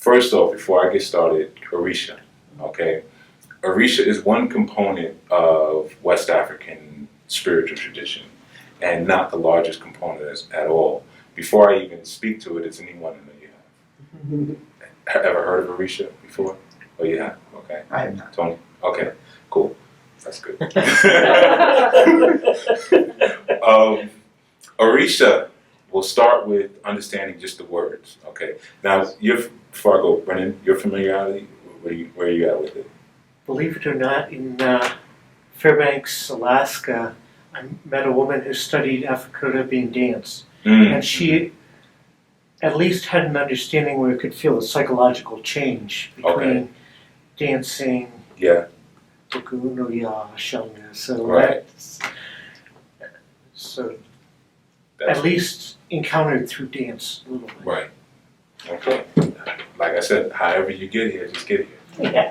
First off, before I get started, Orisa, okay? Orisa is one component of West African spiritual tradition and not the largest component at all. Before I even speak to it, does anyone know you have? Ever heard of Orisa before? Oh, you have? Okay. I have not. Tony? Okay, cool. That's good. Orisa, we'll start with understanding just the words, okay? Now, before I go, Brennan, your familiarity, where are you at with it? Believe it or not, in Fairbanks, Alaska, I met a woman who studied Afro-Caribbean dance. And she at least had an understanding where you could feel a psychological change between dancing, Yeah. Yuya, Shanga. So Right. At least encountered through dance a little bit. Right. Okay. Like I said, however you get here, just get here. Yeah.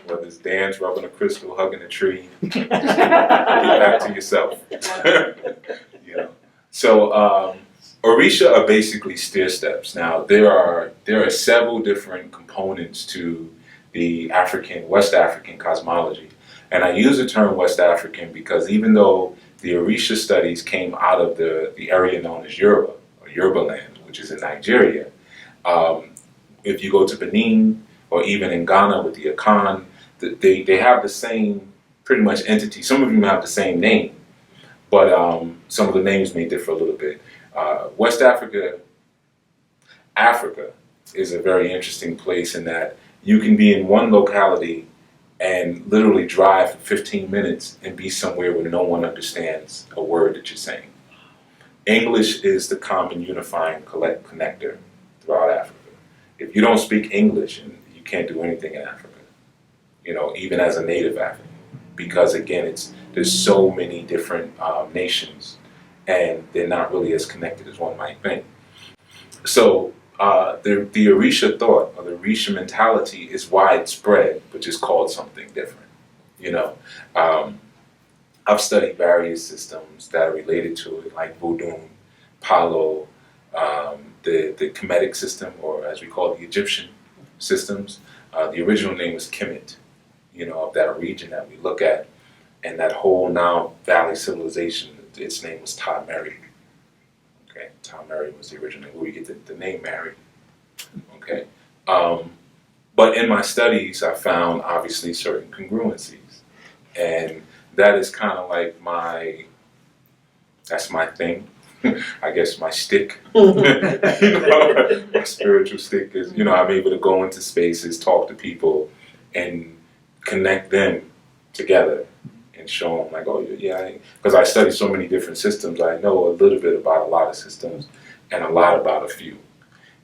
Whether it's dance, rubbing a crystal, hugging a tree, get back to yourself. You know. So Orisa are basically stair steps. Now there are several different components to the West African cosmology, and I use the term West African because even though the Orisa studies came out of the area known as Yoruba or Yoruba land, which is in Nigeria, if you go to Benin or even in Ghana with the Akan, they have the same pretty much entity. Some of them have the same name, but some of the names may differ a little bit. West Africa is a very interesting place in that you can be in one locality and literally drive for 15 minutes and be somewhere where no one understands a word that you're saying. English is the common unifying connector throughout Africa. If you don't speak English, you can't do anything in Africa, you know, even as a native African, because again, there's so many different nations, and they're not really as connected as one might think. So the Orisa thought, or the Orisa mentality, is widespread, but just called something different. You know, I've studied various systems that are related to it, like Voodoo, Palo, the Kemetic system, or as we call it, the Egyptian systems. The original name is Kemet, you know, of that region that we look at, and that whole Nile Valley civilization. Its name was Ta-Meri. Okay, Ta-Meri was the original, where we get the name Mary. Okay, but in my studies, I found obviously certain congruencies, and that is kind of like that's my thing. I guess my stick, you know, my spiritual stick is, you know, I'm able to go into spaces, talk to people, and connect them together and show them like, oh yeah, because I study so many different systems, I know a little bit about a lot of systems and a lot about a few.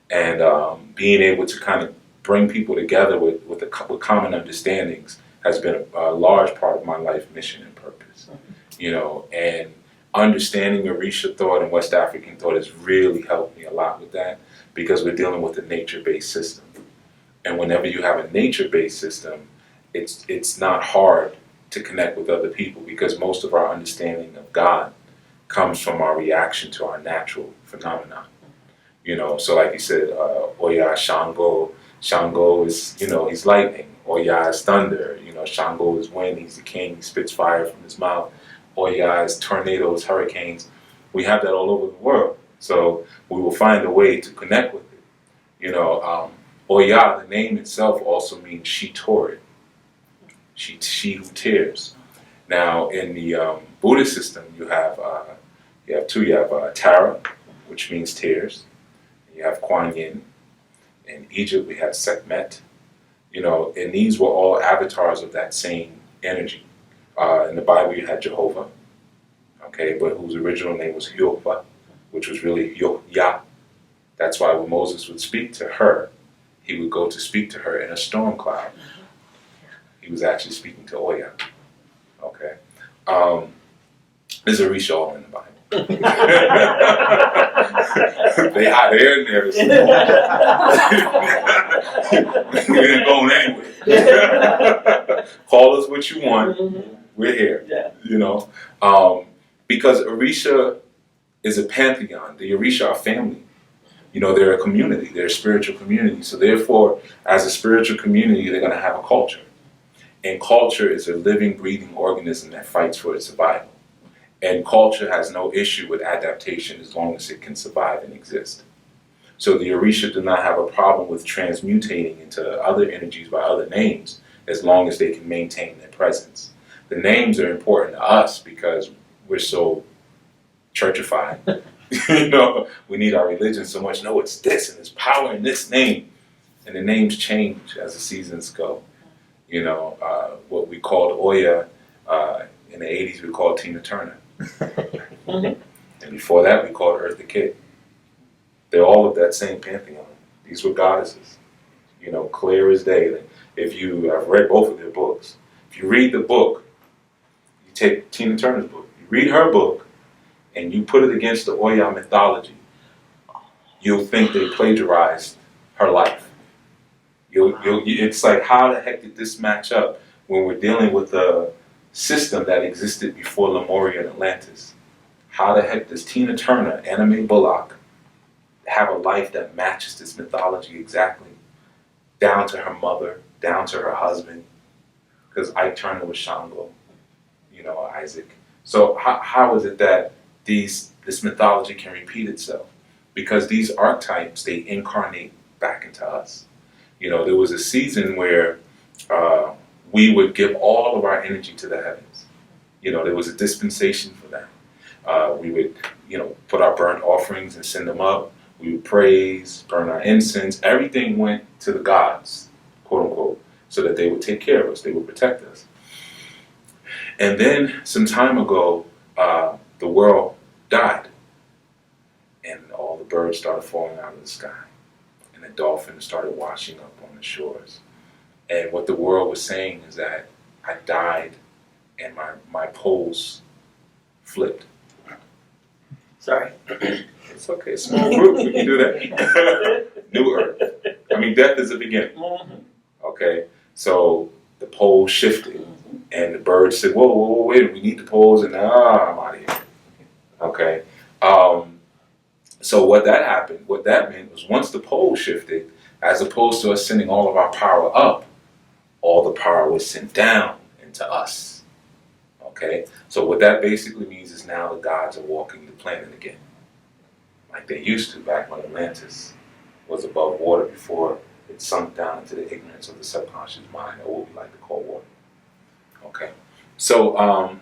And being able to kind of bring people together with common understandings has been a large part of my life mission and purpose, you know, and understanding Orisa thought and West African thought has really helped me a lot with that, because we're dealing with a nature-based system. And whenever you have a nature-based system, it's not hard to connect with other people, because most of our understanding of God comes from our reaction to our natural phenomena. You know, so like you said, Oya, Shango is, you know, he's lightning. Oya is thunder. You know, Shango is wind, he's the king, he spits fire from his mouth. Oya is tornadoes, hurricanes. We have that all over the world. So we will find a way to connect with it. You know, Oya, the name itself also means she tore it. She who tears. Now in the Buddhist system, you have two. You have Tara, which means tears. You have Kuan Yin. In Egypt, we have Sekhmet. You know, and these were all avatars of that same energy. In the Bible, you had Jehovah, okay, but whose original name was Yopa, which was really Yoya. That's why when Moses would speak to her, he would go to speak to her in a storm cloud. He was actually speaking to Oya. Okay, there's a Orisa all in the Bible. They hide there and there. We ain't going anywhere. Call us what you want. We're here. Yeah. You know, because Orisa is a pantheon. The Orisa are family. they're a community, they're a spiritual community. So therefore, as a spiritual community, they're going to have a culture. And culture is a living, breathing organism that fights for its survival. And culture has no issue with adaptation as long as it can survive and exist. So the Orisa do not have a problem with transmutating into other energies by other names as long as they can maintain their presence. The names are important to us because we're so churchified. We need our religion so much. No, it's this and there's power in this name. And the names change as the seasons go. What we called Oya in the 80s, we called Tina Turner. And before that, we called Eartha Kitt. They're all of that same pantheon. These were goddesses, clear as day. I've read both of their books. If you read the book, you take Tina Turner's book, you read her book, and you put it against the Oya mythology, you'll think they plagiarized her life. It's like, how the heck did this match up when we're dealing with a system that existed before Lemuria and Atlantis? How the heck does Tina Turner, Anime Bullock, have a life that matches this mythology exactly, down to her mother, down to her husband? Because Ike Turner was Shango, Isaac. So how is it that this mythology can repeat itself? Because these archetypes, they incarnate back into us. There was a season where we would give all of our energy to the heavens. There was a dispensation for that. We would, put our burnt offerings and send them up. We would praise, burn our incense. Everything went to the gods, quote unquote, so that they would take care of us. They would protect us. And then some time ago, the world died. And all the birds started falling out of the sky. And the dolphins started washing up on the shores. And what the world was saying is that I died and my poles flipped. Sorry. It's okay, small group, we can do that. New Earth. Death is the beginning. Okay, so the poles shifted, and the birds said, whoa, wait, we need the poles, and I'm out of here. Okay, so what that meant was once the poles shifted, as opposed to us sending all of our power up, all the power was sent down into us. Okay, so what that basically means is now the gods are walking the planet again, like they used to back when Atlantis was above water before it sunk down into the ignorance of the subconscious mind, or what we like to call water. Okay, so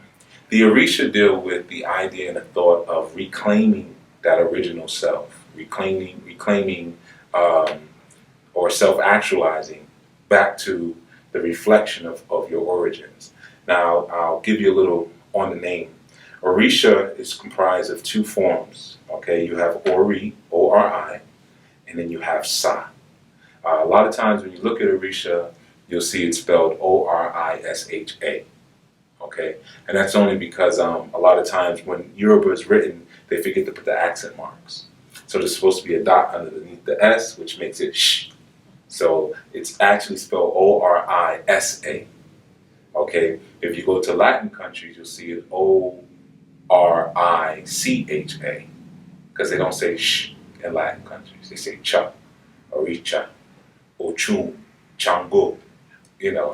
the Orisa deal with the idea and the thought of reclaiming that original self, reclaiming or self-actualizing back to the reflection of your origins. Now, I'll give you a little on the name. Orisa is comprised of two forms. Okay, you have Ori, O-R-I, and then you have Sa. A lot of times when you look at Orisa, you'll see it spelled O-R-I-S-H-A. Okay, and that's only because a lot of times when Yoruba is written, they forget to put the accent marks. So there's supposed to be a dot underneath the S, which makes it sh. So it's actually spelled O-R-I-S-A. Okay, if you go to Latin countries, you'll see it O-R-I-C-H-A, because they don't say sh in Latin countries. They say cha, Oricha, Oshun, Chango.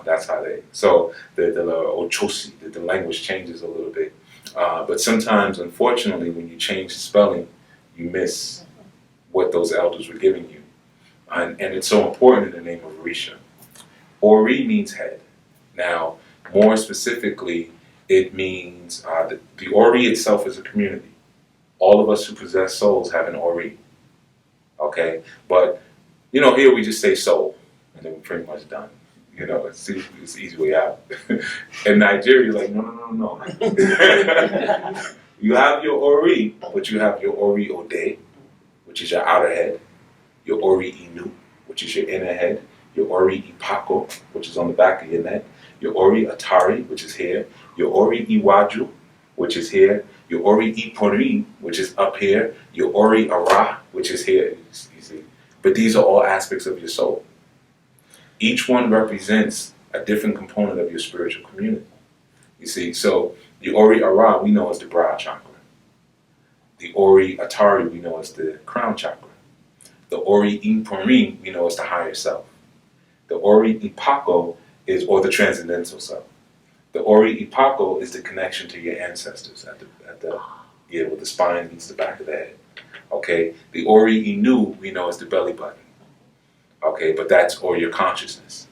That's how they. So the Ochosi, the language changes a little bit. But sometimes, unfortunately, when you change the spelling, you miss what those elders were giving you. And it's so important in the name of Orisa. Ori means head. Now, more specifically, it means the Ori itself is a community. All of us who possess souls have an Ori. Okay? But, here we just say soul, and then we're pretty much done. It's the easy way out. In Nigeria, you're like, no. You have your Ori, but you have your Ori Ode, which is your outer head, your Ori Inu, which is your inner head, your Ori Ipako, which is on the back of your neck, your Ori Atari, which is here, your Ori Iwaju, which is here, your Ori Ipori, which is up here, your Ori Ara, which is here. You see? But these are all aspects of your soul. Each one represents a different component of your spiritual community. You see, so the Ori Ara we know as the brow chakra. The Ori Atari we know as the crown chakra. The Ori Inporim, we know, is the higher self. The Ori Ipako is, or the transcendental self. The Ori Ipako is the connection to your ancestors at the where the spine meets the back of the head. Okay, the Ori Inu, we know, is the belly button. Okay, but that's, or your consciousness.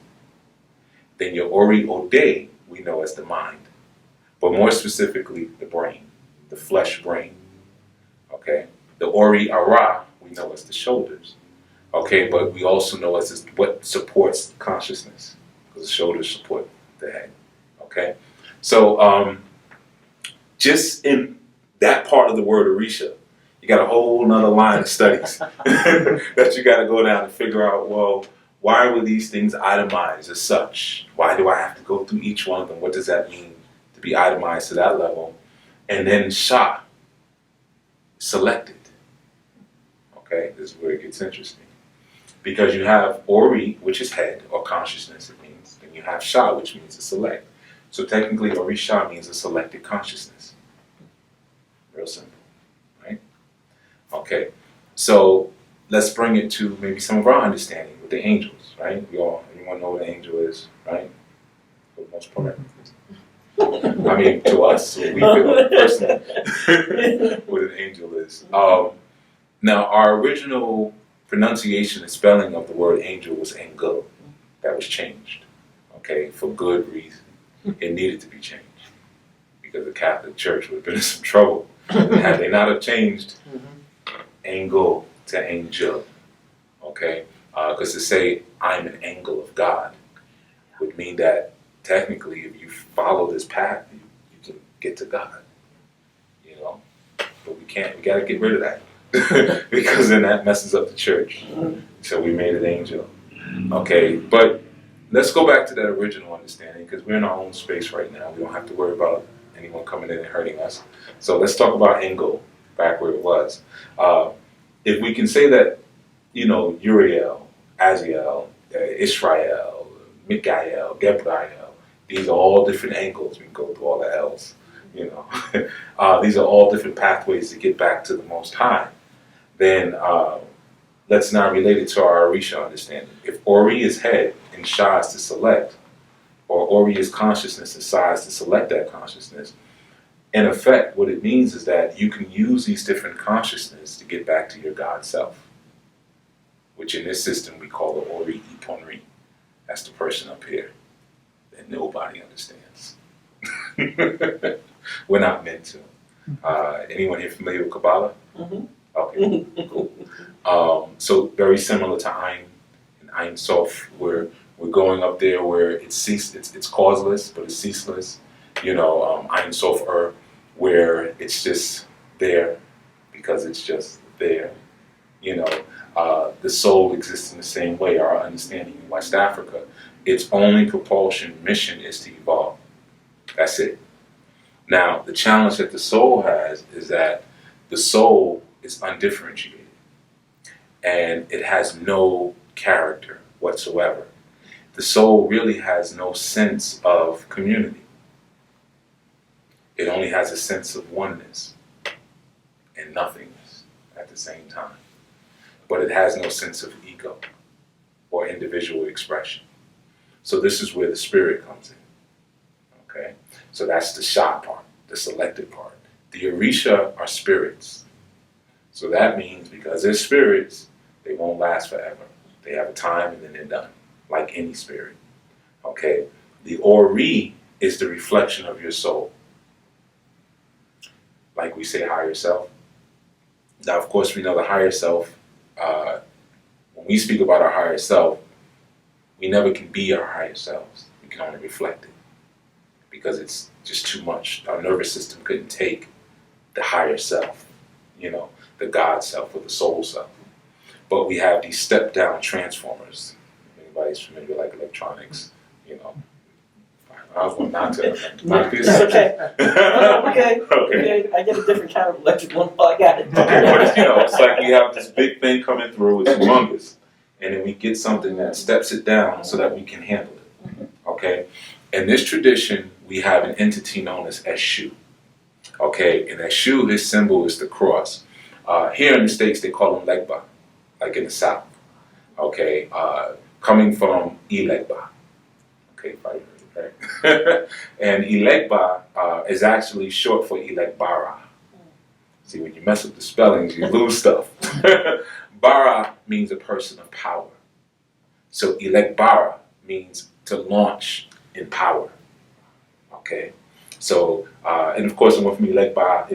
Then your Ori Ode, we know as the mind. But more specifically, the brain, the flesh brain. Okay, the Ori Ara, we know as the shoulders. Okay, but we also know as what supports consciousness, because the shoulders support the head. Okay, so just in that part of the word Orisa, you got a whole nother line of studies that you got to go down and figure out, well, why were these things itemized as such? Why do I have to go through each one of them? What does that mean to be itemized to that level? And then Sha, selected. Okay, this is where it gets interesting. Because you have Ori, which is head or consciousness, it means. Then you have Sha, which means to select. So technically, Orisha means a selected consciousness. Real simple, right? Okay, so let's bring it to maybe some of our understanding with the angels, right? Everyone know what an angel is, right? For the most part. I mean, to us, so we feel personally what an angel is. Now, our original pronunciation and spelling of the word angel was angel. That was changed, okay, for good reason. It needed to be changed because the Catholic Church would have been in some trouble had they not have changed angel to angel, okay? Because to say I'm an angel of God would mean that technically, if you follow this path, you can get to God, you know. But we can't. We got to get rid of that because then that messes up the church. So we made it angel, okay? But let's go back to that original understanding because we're in our own space right now. We don't have to worry about anyone coming in and hurting us. So let's talk about angel back where it was. If we can say that, you know, Uriel, Aziel, Israel, Mikael, Gabriel, these are all different angles. We can go through all the L's, you know. These are all different pathways to get back to the Most High. Then let's now relate it to our Orisha understanding. If Ori is head and Sha is to select, or Ori is consciousness and Sa is to select that consciousness, in effect, what it means is that you can use these different consciousness to get back to your God self, which in this system we call the Ori Iponri. That's the person up here that nobody understands. We're not meant to. Anyone here familiar with Kabbalah? Mm-hmm. Okay, cool. So very similar to Ein and Ein Sof, where we're going up there where it's causeless, but it's ceaseless. You know, Ein Sof where it's just there because it's just there. You know, the soul exists in the same way. Our understanding in West Africa, its only propulsion mission is to evolve. That's it. Now, the challenge that the soul has is that the soul is undifferentiated and it has no character whatsoever. The soul really has no sense of community. It only has a sense of oneness and nothingness at the same time. But it has no sense of ego or individual expression. So this is where the spirit comes in. Okay? So that's the Sha part, the selected part. The Orisha are spirits. So that means because they're spirits, they won't last forever. They have a time and then they're done, like any spirit. Okay? The Ori is the reflection of your soul. Like we say higher self. Now, of course, we know the higher self, when we speak about our higher self, we never can be our higher selves. We can only reflect it because it's just too much. Our nervous system couldn't take the higher self, you know, the God self or the soul self. But we have these step-down transformers. If anybody's familiar with like electronics, you know. I was going not to knock this. Okay. Okay. I get a different kind of electric one, but I got it. Okay, but it's, you know, it's like we have this big thing coming through, it's humongous. And then we get something that steps it down so that we can handle it. Okay? In this tradition, we have an entity known as Eshu. Okay, and Eshu, his symbol is the cross. Here in the States, they call him Legba. like in the South. Okay, coming from Ilegba. Okay, right? And Ilegba is actually short for Ilegbara. See, when you mess with the spellings, you lose stuff. Bara means a person of power. So Ilegbara means to launch in power. Okay? So, and of course, I went from Ilegbara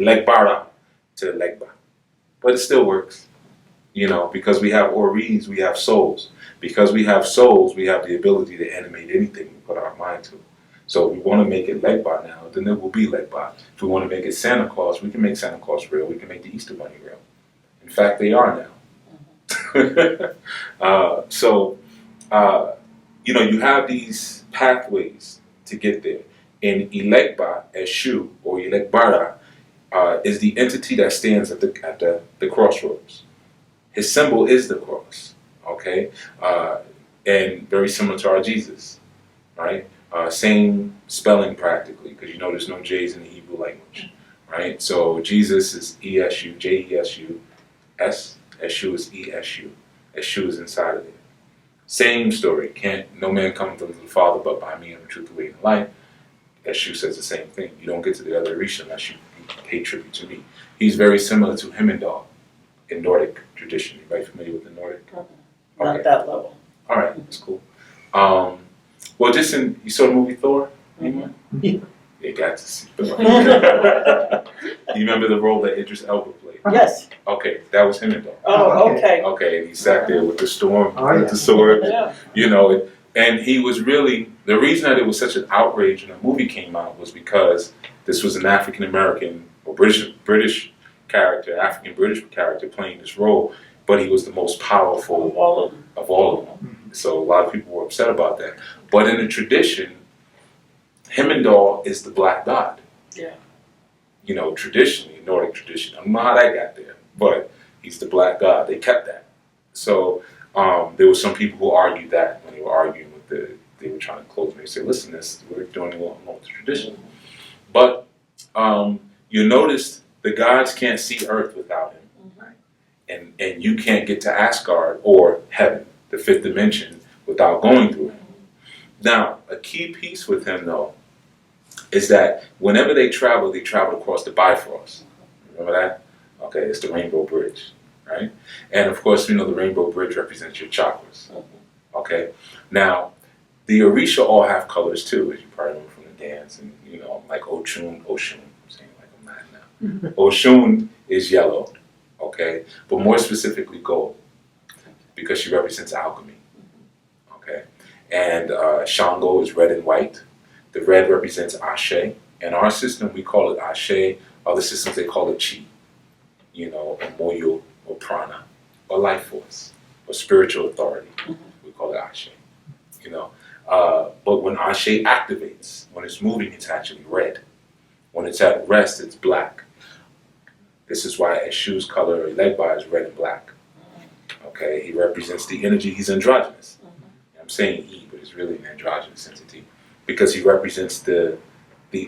to Ilegba. But it still works. You know, because we have Oris, we have souls. Because we have souls, we have the ability to animate anything we put our mind to. So if we want to make it Legba now, then it will be Legba. If we want to make it Santa Claus, we can make Santa Claus real. We can make the Easter Bunny real. In fact, they are now. You know, you have these pathways to get there. And Ilegba, Eshu, or Ilegbara, is the entity that stands at the crossroads. His symbol is the cross, okay? And very similar to our Jesus, right? Same spelling practically, because you know there's no J's in the Hebrew language, right? So Jesus is E-S-U, J-E-S-U, S, Eshu is E-S-U. Eshu is inside of it. Same story. No man comes unto the Father but by me, and the truth, the way, and the life. Eshu says the same thing. You don't get to the other Orisha unless you pay tribute to me. He's very similar to Himindal in Nordic tradition. You very familiar with the Nordic? Not that level. All right, that's cool. Well, you saw the movie Thor? Mm-hmm. You got to see Thor. You remember the role that Idris Elba played? Yes. Okay, that was Himindal. Oh, okay. Okay, and he sat there with the storm, Oh, with the sword, Yeah. you know, and he was really, the reason that it was such an outrage when the movie came out was because this was an African-American or British character, African-British character playing this role, but he was the most powerful of all of them. So a lot of people were upset about that. But in the tradition, Himindal is the black god. Yeah. You know, traditionally, Nordic tradition. I don't know how that got there, but he's the black god. They kept that. So there were some people who argued that when they were arguing with they were trying to close me. They said, listen, we're doing along with the tradition. But you notice the gods can't see Earth without him. And you can't get to Asgard or heaven, the fifth dimension, without going through him. Now, a key piece with him, though, is that whenever they travel across the Bifrost. Remember that? Okay, it's the Rainbow Bridge, right? And of course, you know the Rainbow Bridge represents your chakras. Okay? Now, the Orisha all have colors too, as you probably remember from the dance, and you know, like Oshun, I'm saying like I'm mad now. Oshun is yellow, okay, but more specifically gold, because she represents alchemy, okay. And Shango is red and white. The red represents Ashe. In our system, we call it Ashe. Other systems, they call it Chi, you know, or Moyo, or Prana, or life force, or spiritual authority. We call it Ashe, you know. But when Ashe activates, when it's moving, it's actually red. When it's at rest, it's black. This is why Eshu's color, Legba, is red and black. Okay, he represents the energy. He's androgynous. I'm saying he, but it's really an androgynous entity because he represents the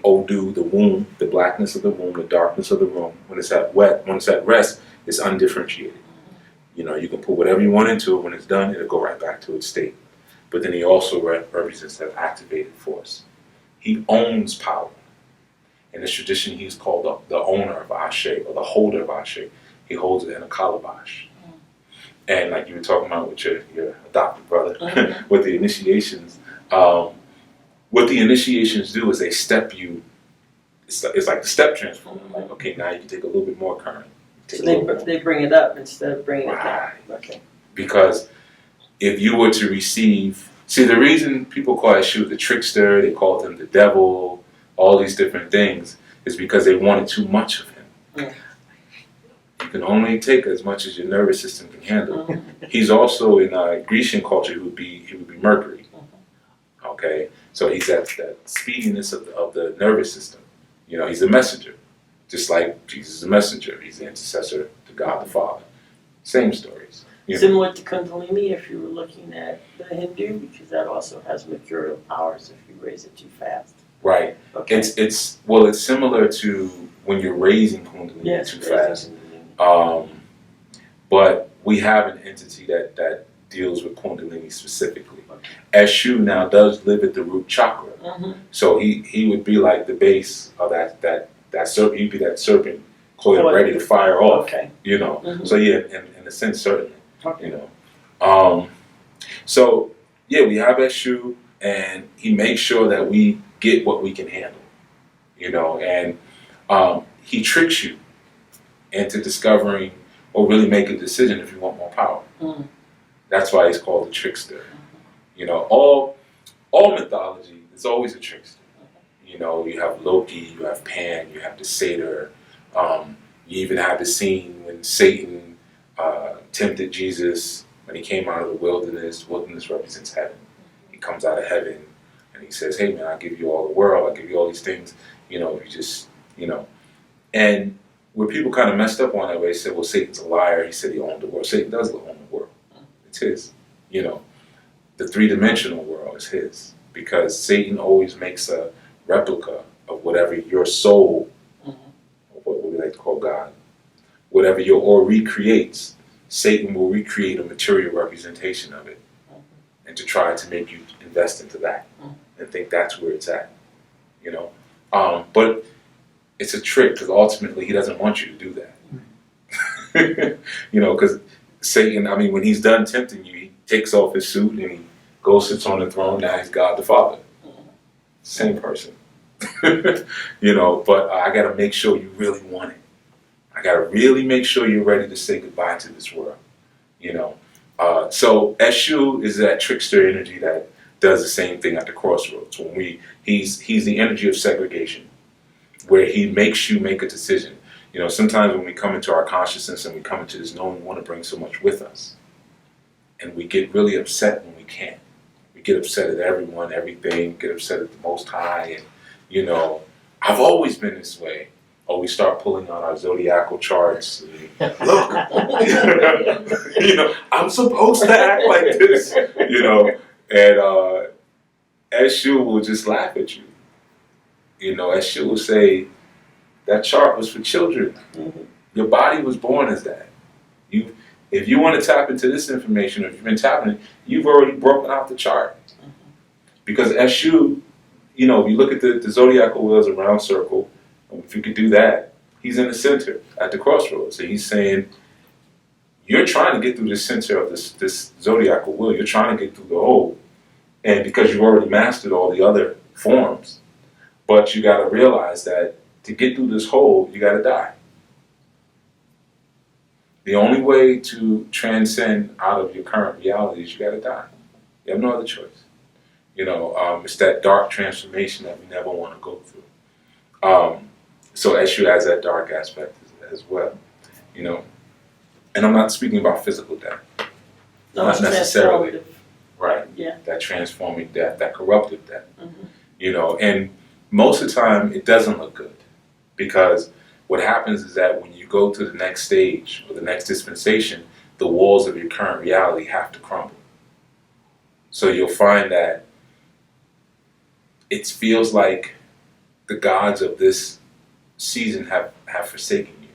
Odu, the womb, the blackness of the womb, the darkness of the room. When it's at rest, it's undifferentiated. You know, you can put whatever you want into it. When it's done, it'll go right back to its state. But then he also represents that activated force. He owns power. In this tradition, he's called the owner of Ashe, or the holder of Ashe. He holds it in a calabash. And like you were talking about with your adopted brother, with the initiations, what the initiations do is they step you, it's like the step transformer. Like, okay, now you can take a little bit more current. So they bring it up instead of bringing it down. Okay. Because if you were to receive, the reason people call Eshu the trickster, they called him the devil, all these different things, is because they wanted too much of him. You can only take as much as your nervous system can handle. He's also in Grecian culture, he would be Mercury. Okay, so he's that speediness of the nervous system. You know, he's a messenger, just like Jesus is a messenger. He's the intercessor to God the Father. Same stories. Similar to Kundalini, if you were looking at the Hindu, because that also has mercurial powers if you raise it too fast. Right. Okay. It's similar to when you're raising Kundalini too fast. But we have an entity that deals with Kundalini specifically. Oshun now does live at the root chakra, so he would be like the base of that serpent. He'd be that serpent coiled, ready to fire off. Okay. You know. So yeah, in a sense, certainly. Okay. You know. So yeah, we have Oshun, and he makes sure that we get what we can handle. You know, and he tricks you into discovering or really make a decision if you want more power. That's why he's called the trickster. You know, all mythology is always a trickster. You know, you have Loki, you have Pan, you have the satyr. You even have the scene when Satan tempted Jesus when he came out of the wilderness. The wilderness represents heaven. He comes out of heaven and he says, "Hey man, I'll give you all the world. I'll give you all these things. You know, if you just, you know." And where people kind of messed up on that way, said, "Well, Satan's a liar. He said he owned the world." Satan does own the world. It's his. You know, the three-dimensional world is his, because Satan always makes a replica of whatever your soul, or what we like to call God, whatever your aura recreates, Satan will recreate a material representation of it, and to try to make you invest into that and think that's where it's at. You know, but it's a trick, because ultimately he doesn't want you to do that. You know, because Satan, I mean, when he's done tempting you, he takes off his suit and he goes, sits on the throne. Now he's God the Father. Same person. You know, but I got to make sure you really want it. I got to really make sure you're ready to say goodbye to this world. You know, so Oshun is that trickster energy that does the same thing at the crossroads. When he's the energy of segregation, where he makes you make a decision. You know, sometimes when we come into our consciousness and we come into this knowing, we want to bring so much with us. And we get really upset when we can't. We get upset at everyone, everything, get upset at the Most High. And, you know, I've always been this way. Or we start pulling out our zodiacal charts. And, look, you know, I'm supposed to act like this, you know. And Oshun will just laugh at you. You know, Oshun will say, that chart was for children. Your body was born as that. If you want to tap into this information, or if you've been tapping it, you've already broken out the chart. Because Oshun, you know, if you look at the zodiacal wheel as a round circle, if you could do that, he's in the center at the crossroads. And he's saying, you're trying to get through the center of this zodiacal wheel. You're trying to get through the hole. And because you've already mastered all the other forms, but you got to realize that to get through this hole, you got to die. The only way to transcend out of your current reality is you got to die. You have no other choice. You know, it's that dark transformation that we never want to go through. So Oshun has that dark aspect as well. You know, and I'm not speaking about physical death. Not necessarily. Right. Yeah. That transforming death, that corruptive death. You know, and most of the time it doesn't look good. Because what happens is that when you go to the next stage or the next dispensation, the walls of your current reality have to crumble. So you'll find that it feels like the gods of this season have forsaken you.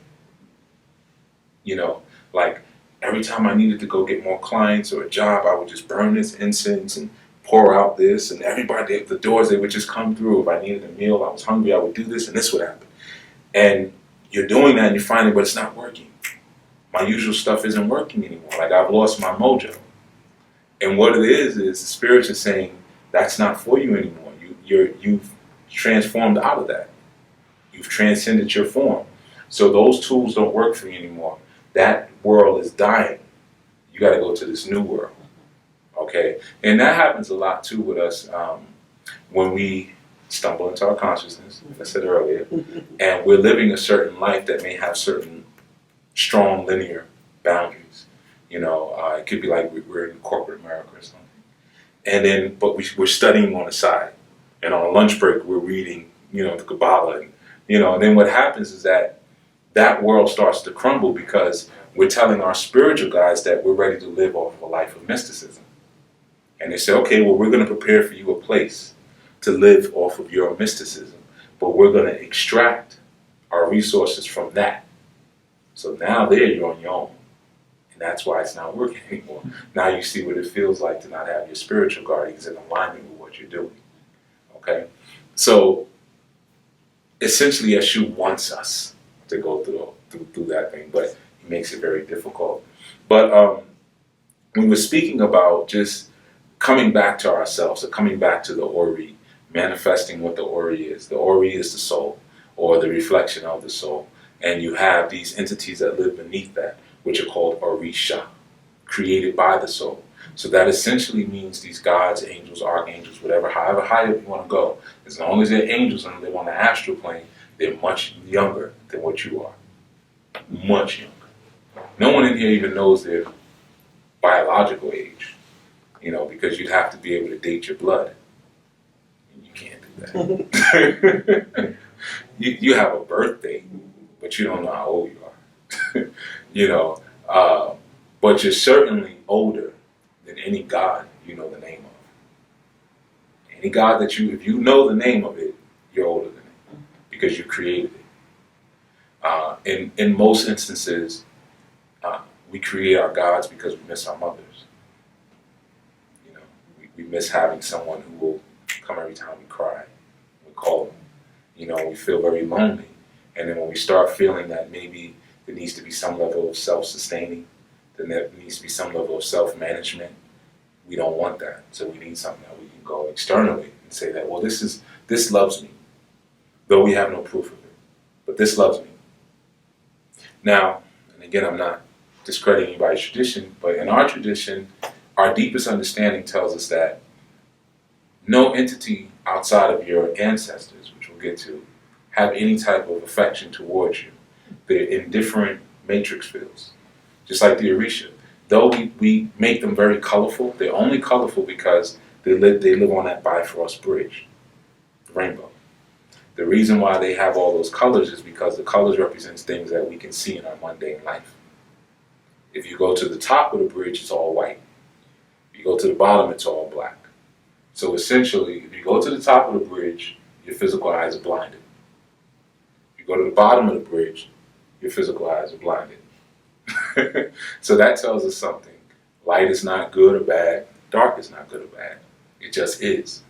You know, like every time I needed to go get more clients or a job, I would just burn this incense and pour out this, and everybody at the doors, they would just come through. If I needed a meal, I was hungry, I would do this, and this would happen. And you're doing that and you're finding, but it's not working. My usual stuff isn't working anymore. Like, I've lost my mojo. And what it is the spirits are saying, that's not for you anymore. You've transformed out of that. You've transcended your form. So those tools don't work for you anymore. That world is dying. You got to go to this new world. Okay? And that happens a lot too with us when we stumble into our consciousness, as I said earlier, and we're living a certain life that may have certain strong linear boundaries. You know, it could be like we're in corporate America or something. And then, but we're studying on the side. And on a lunch break, we're reading, you know, the Kabbalah. And, you know, and then what happens is that world starts to crumble because we're telling our spiritual guides that we're ready to live off of a life of mysticism. And they say, okay, well, we're going to prepare for you a place to live off of your mysticism, but we're going to extract our resources from that. So now there you're on your own. And And that's why it's not working anymore. Now you see what it feels like to not have your spiritual guardians in alignment with what you're doing. Okay? So essentially, Oshun wants us to go through that thing, but he makes it very difficult. But we were speaking about just coming back to ourselves, or coming back to the Ori, manifesting what the Ori is. The Ori is the soul, or the reflection of the soul. And you have these entities that live beneath that, which are called Orisa, created by the soul. So that essentially means these gods, angels, archangels, whatever, however high up you want to go, as long as they're angels and live on the astral plane, they're much younger than what you are. Much younger. No one in here even knows their biological age, because you'd have to be able to date your blood. And you can't do that. you have a birthday, but you don't know how old you are. But you're certainly older than any god you know the name of. Any god that if you know the name of it, you're older than it because you created it. In most instances, we create our gods because we miss our mothers. We miss having someone who will come every time we cry. We call them. We feel very lonely. And then when we start feeling that maybe there needs to be some level of self-sustaining, then there needs to be some level of self-management, we don't want that. So we need something that we can go externally and say that, well, this loves me, though we have no proof of it. But this loves me. Now, and again, I'm not discrediting anybody's tradition, but in our tradition, our deepest understanding tells us that no entity outside of your ancestors, which we'll get to, have any type of affection towards you. They're in different matrix fields, just like the Orisa. Though we make them very colorful, they're only colorful because they live on that Bifrost bridge, the rainbow. The reason why they have all those colors is because the colors represents things that we can see in our mundane life. If you go to the top of the bridge, it's all white. If you go to the bottom, it's all black. So essentially, if you go to the top of the bridge, your physical eyes are blinded. If you go to the bottom of the bridge, your physical eyes are blinded. So that tells us something. Light is not good or bad. Dark is not good or bad. It just is.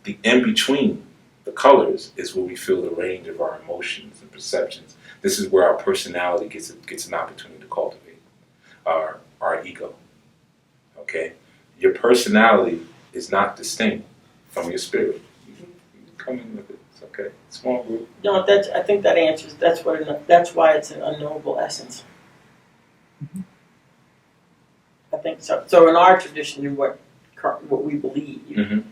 The in-between, the colors, is where we feel the range of our emotions and perceptions. This is where our personality gets an opportunity to cultivate our ego. Okay? Your personality is not distinct from your spirit. You can come in with it. It's okay. Small group. No, I think that answers. That's why it's an unknowable essence. I think so. So in our tradition, and what we believe,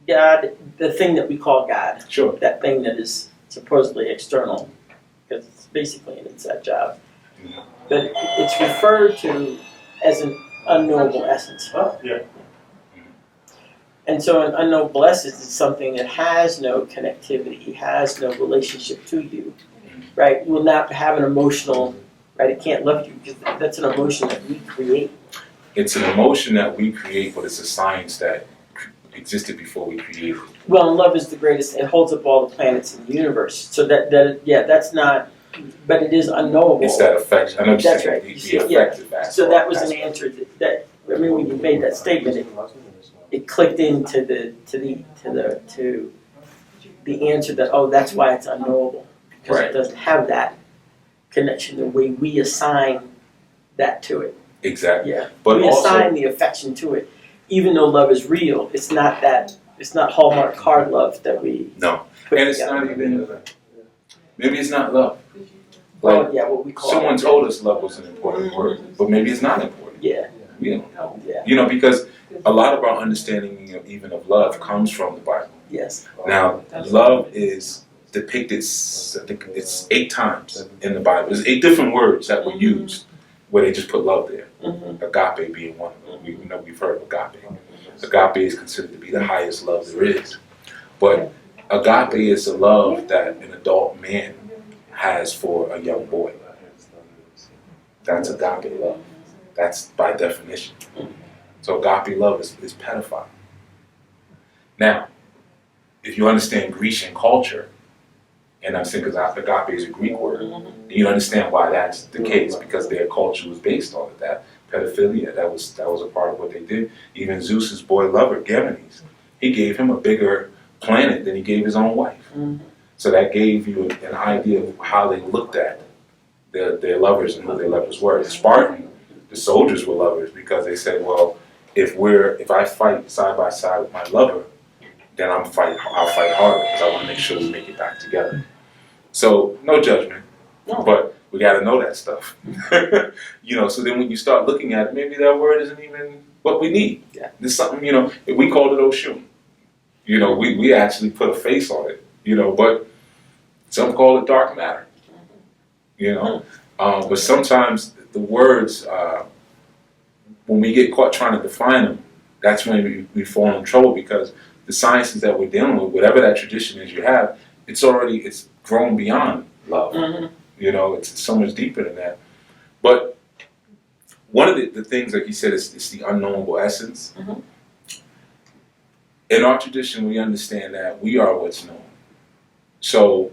God, the thing that we call God, sure, that thing that is supposedly external, because it's basically an inside job, but it's referred to as an unknowable essence. Oh, yeah. And so an unknowable essence is something that has no connectivity, has no relationship to you, right? It will not have an emotional, right? It can't love you because that's an emotion that we create. It's an emotion that we create, but it's a science that existed before we created it. Well, and love is the greatest. It holds up all the planets in the universe. So that's not, but it is unknowable. It's that affection. I know That's saying right. the Yeah. affective aspect. So that was an answer that when you made that statement, it clicked into the answer that that's why it's unknowable, because Right. it doesn't have that connection the way we assign that to it. Exactly. Yeah, But we also, assign the affection to it, even though love is real. It's not Hallmark card love that we no, put and it's together. not even. Maybe it's not love. Well, yeah, what we call Someone it. told us love was an important word, but maybe it's not important. Yeah, We don't know. yeah, Because a lot of our understanding even of love comes from the Bible. yes. Now, love is depicted, I think it's 8 times in the Bible. There's 8 different words that were used where they just put love there. Agape being one of them. We've heard of agape. Agape is considered to be the highest love there is. But agape is a love that an adult man has for a young boy. That's agape love. That's by definition. So agape love is pedophile. Now, if you understand Grecian culture And I'm saying because agape is a Greek word. And you understand why that's the case, because their culture was based on that. Pedophilia, that was a part of what they did. Even Zeus's boy lover, Ganymedes, he gave him a bigger planet than he gave his own wife. So that gave you an idea of how they looked at their lovers and who their lovers were. Spartan, the soldiers were lovers because they said, well, if I fight side by side with my lover, then I'll fight harder because I want to make sure we make it back together. So no judgment, but we got to know that stuff. So then when you start looking at it, maybe that word isn't even what we need. Yeah. There's something, we called it Oshun. We actually put a face on it, but some call it dark matter. But sometimes the words, when we get caught trying to define them, that's when we fall in trouble, because the sciences that we're dealing with, whatever that tradition is you have, it's grown beyond love. It's so much deeper than that. But one of the things, like you said, is the unknowable essence. In our tradition, we understand that we are what's known. So,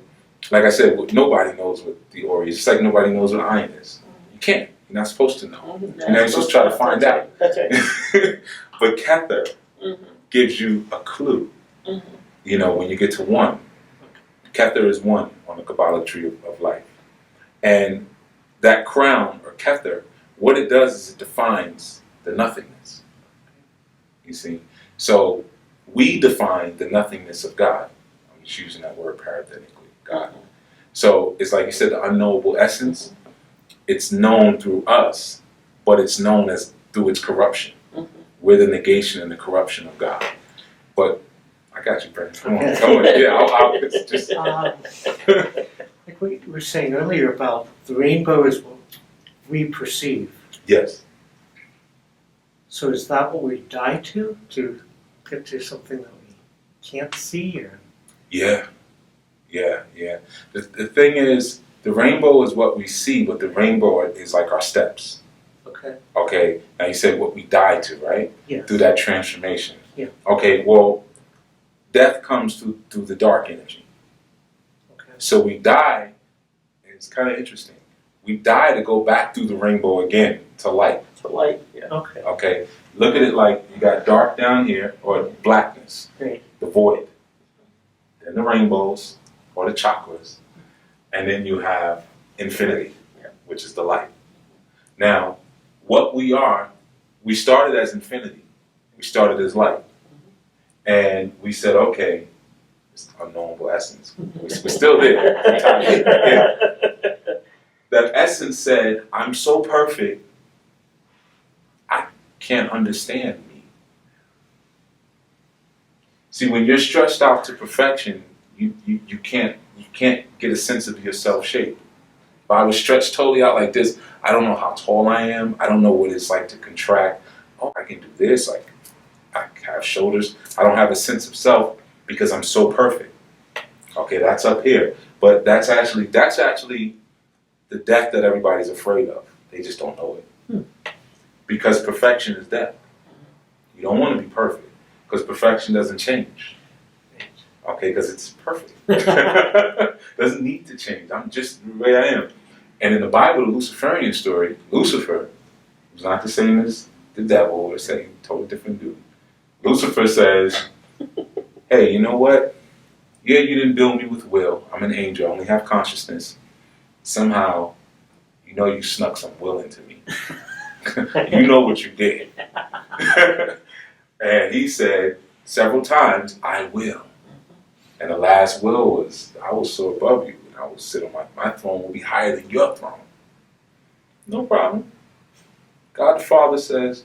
like I said, nobody knows what the Ori is. It's like nobody knows what iron is. You can't. You're not supposed to know. You're supposed to try to find out. That's right. But Kether gives you a clue. When you get to one. Kether is one on the Kabbalah tree of life. And that crown, or Kether, what it does is it defines the nothingness. You see? So we define the nothingness of God. I'm just using that word parenthetically, God. So it's like you said, the unknowable essence. It's known through us, but it's known as through its corruption. We're the negation and the corruption of God. But I got you, Brandon. Come on. Yeah, it's just. Like we were saying earlier about the rainbow is what we perceive. Yes. So is that what we die to get to something that we can't see? Or? Yeah. The thing is, the rainbow is what we see, but the rainbow is like our steps. Okay. Now you said what we die to, right? Yes. Through that transformation. Yeah. Okay. Well, death comes through the dark energy. Okay. So we die. And it's kind of interesting. We die to go back through the rainbow again to light. To light. Yeah. Okay. Okay. Look at it like you got dark down here, or blackness, Great. the void. Then the rainbows, or the chakras, and then you have infinity, which is the light. Now, what we are, we started as infinity. We started as light. And we said, okay, it's unknowable essence. We're still there. That essence said, I'm so perfect, I can't understand me. See, when you're stretched out to perfection, you can't get a sense of yourself shape. If I was stretched totally out like this, I don't know how tall I am. I don't know what it's like to contract. Oh, I can do this. I have shoulders. I don't have a sense of self because I'm so perfect. Okay, that's up here. But that's actually the death that everybody's afraid of. They just don't know it. Because perfection is death. You don't want to be perfect because perfection doesn't change. Okay, because it's perfect. Doesn't need to change. I'm just the way I am. And in the Bible, the Luciferian story, Lucifer was not the same as the devil, or saying totally different dude. Lucifer says, hey, you know what? Yeah, you didn't build me with will. I'm an angel. I only have consciousness. Somehow, you snuck some will into me. You know what you did. And he said several times, I will. And the last will was, I will soar above you, and I will sit on my throne will be higher than your throne. No problem. God the Father says,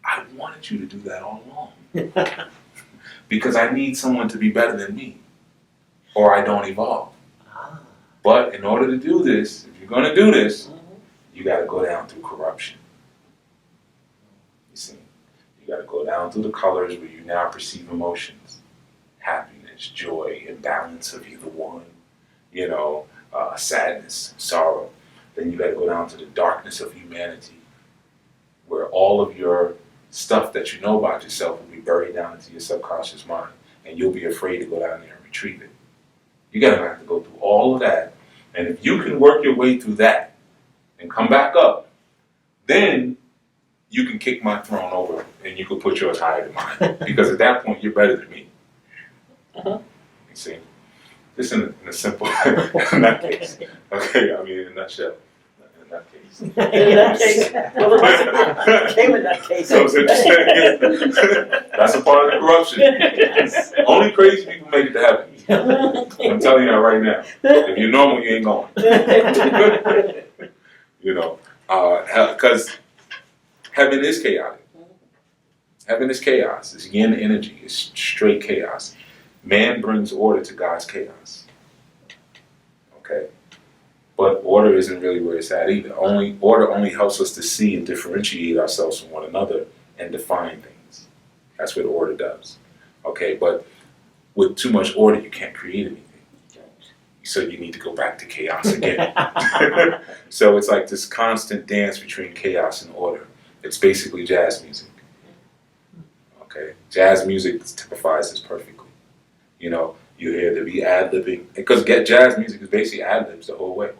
I wanted you to do that all along. Because I need someone to be better than me, or I don't evolve. But in order to do this, if you're going to do this, you got to go down through corruption. You see, you got to go down through the colors where you now perceive emotions, happiness, joy, imbalance of either one, sadness, sorrow. Then you got to go down to the darkness of humanity, where all of your stuff that you know about yourself will be buried down into your subconscious mind, and you'll be afraid to go down there and retrieve it. You're going to have to go through all of that. And if you can work your way through that and come back up, then you can kick my throne over and you can put yours higher than mine. Because at that point, you're better than me. You see? Just in a simple, in that case. Okay, I mean, in a nutshell. In that case. In that case, well, it came in that case. So it's interesting. That's a part of the corruption. Only crazy people make it to heaven. I'm telling you that right now. If you're normal, you ain't going. You know, because heaven is chaotic. Heaven is chaos. It's yin energy. It's straight chaos. Man brings order to God's chaos. Okay? But order isn't really where it's at either. Order only helps us to see and differentiate ourselves from one another and define things. That's what order does. Okay? But with too much order, you can't create anything. So you need to go back to chaos again. So it's like this constant dance between chaos and order. It's basically jazz music. Okay? Jazz music typifies this perfectly. You know, you hear there be ad-libbing, because jazz music is basically ad-libs the whole way.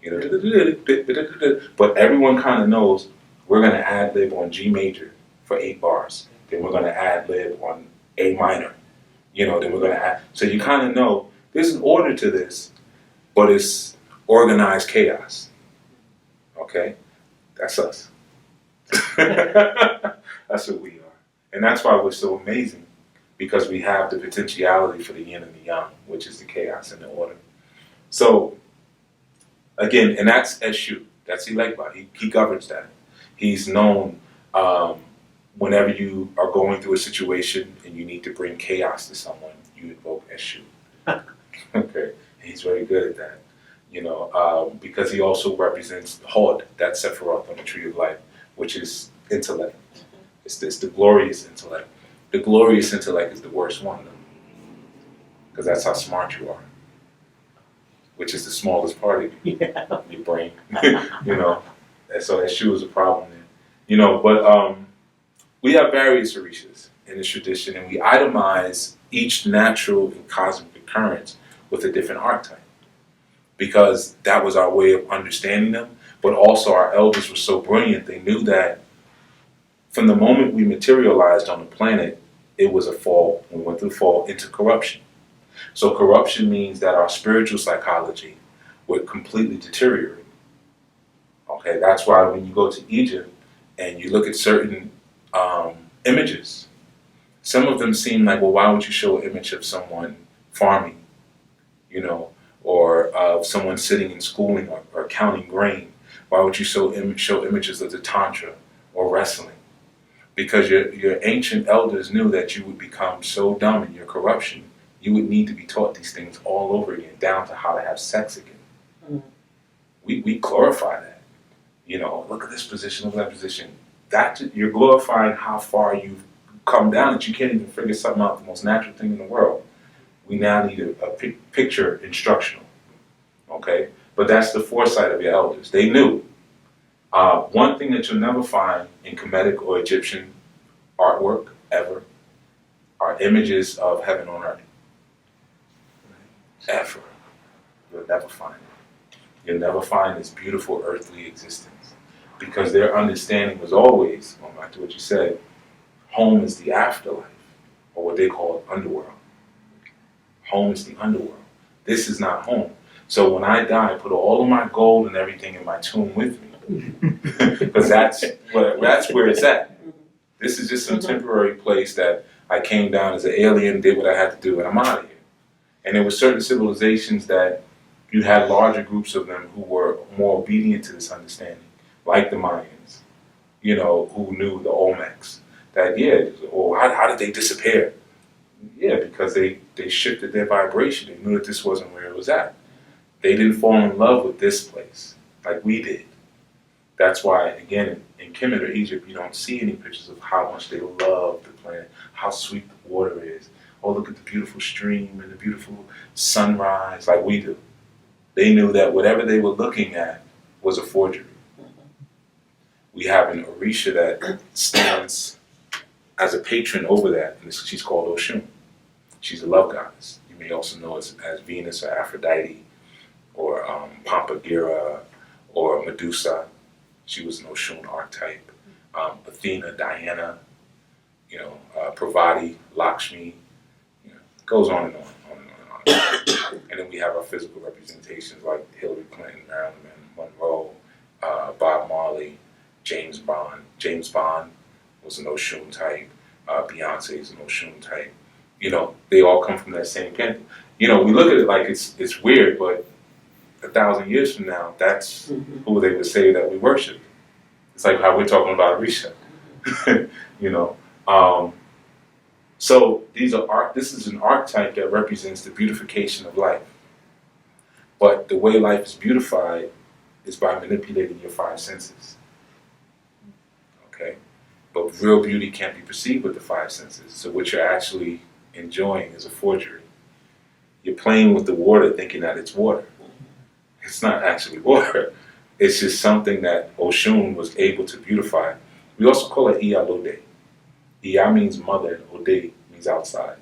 You know, but everyone kind of knows we're going to ad-lib on G major for 8 bars. Then we're going to ad-lib on A minor. You know, then we're going to add. So you kind of know there's an order to this, but it's organized chaos. Okay? That's us. That's what we are. And that's why we're so amazing. Because we have the potentiality for the yin and the yang, which is the chaos and the order. So, again, and that's Eshu. That's Elegba. He governs that. He's known whenever you are going through a situation and you need to bring chaos to someone, you invoke Eshu. Okay? And he's very good at that. You know, because he also represents Hod, that Sephiroth on the Tree of Life, which is intellect. It's the glorious intellect. The glorious intellect is the worst one, though, because that's how smart you are, which is the smallest part of you, your brain. You know, and so Eshu is a problem there. You know, but we have various Orishas in this tradition, and we itemize each natural and cosmic occurrence with a different archetype, because that was our way of understanding them. But also, our elders were so brilliant; they knew that from the moment we materialized on the planet, it was a fall. We went through fall into corruption. So corruption means that our spiritual psychology would completely deteriorate. Okay, that's why when you go to Egypt and you look at certain images, some of them seem like, well, why would you show an image of someone farming, you know, or of someone sitting in schooling or counting grain? Why would you show images of the Tantra or wrestling? Because your ancient elders knew that you would become so dumb in your corruption, you would need to be taught these things all over again, down to how to have sex again. We glorify that. You know, look at this position, look at that position. You're glorifying how far you've come down that you can't even figure something out, the most natural thing in the world. We now need a picture instructional. Okay? But that's the foresight of your elders. They knew. One thing that you'll never find in Kemetic or Egyptian artwork ever are images of heaven on earth. Ever. You'll never find it. You'll never find this beautiful earthly existence. Because their understanding was always, going back to what you said, home is the afterlife, or what they call underworld. Home is the underworld. This is not home. So when I die, I put all of my gold and everything in my tomb with me. Because that's where it's at. This is just some temporary place that I came down as an alien, did what I had to do, and I'm out of here. And there were certain civilizations that you had larger groups of them who were more obedient to this understanding, like the Mayans, you know, who knew the Olmecs. That, how did they disappear? Yeah, because they shifted their vibration. They knew that this wasn't where it was at. They didn't fall in love with this place like we did. That's why, again, in Kemet or Egypt, you don't see any pictures of how much they love the planet, how sweet the water is. Oh, look at the beautiful stream and the beautiful sunrise, like we do. They knew that whatever they were looking at was a forgery. We have an Orisha that stands as a patron over that, and she's called Oshun. She's a love goddess. you may also know as Venus or Aphrodite, or Pampagira, or Medusa. She was an Oshun archetype. Athena, Diana, Parvati, Lakshmi, goes on and on and on and on. And then we have our physical representations like Hillary Clinton, Marilyn Monroe, Bob Marley, James Bond. James Bond was an Oshun type. Beyonce is an Oshun type. They all come from that same pantheon. We look at it like it's weird, but 1,000 years from now, that's who they would say that we worship. It's like how we're talking about Orisa. So this is an archetype that represents the beautification of life. But the way life is beautified is by manipulating your 5 senses. Okay? But real beauty can't be perceived with the 5 senses. So what you're actually enjoying is a forgery. You're playing with the water thinking that it's water. It's not actually water. It's just something that Oshun was able to beautify. We also call it Iyalode. Iya means mother, and Ode means outside.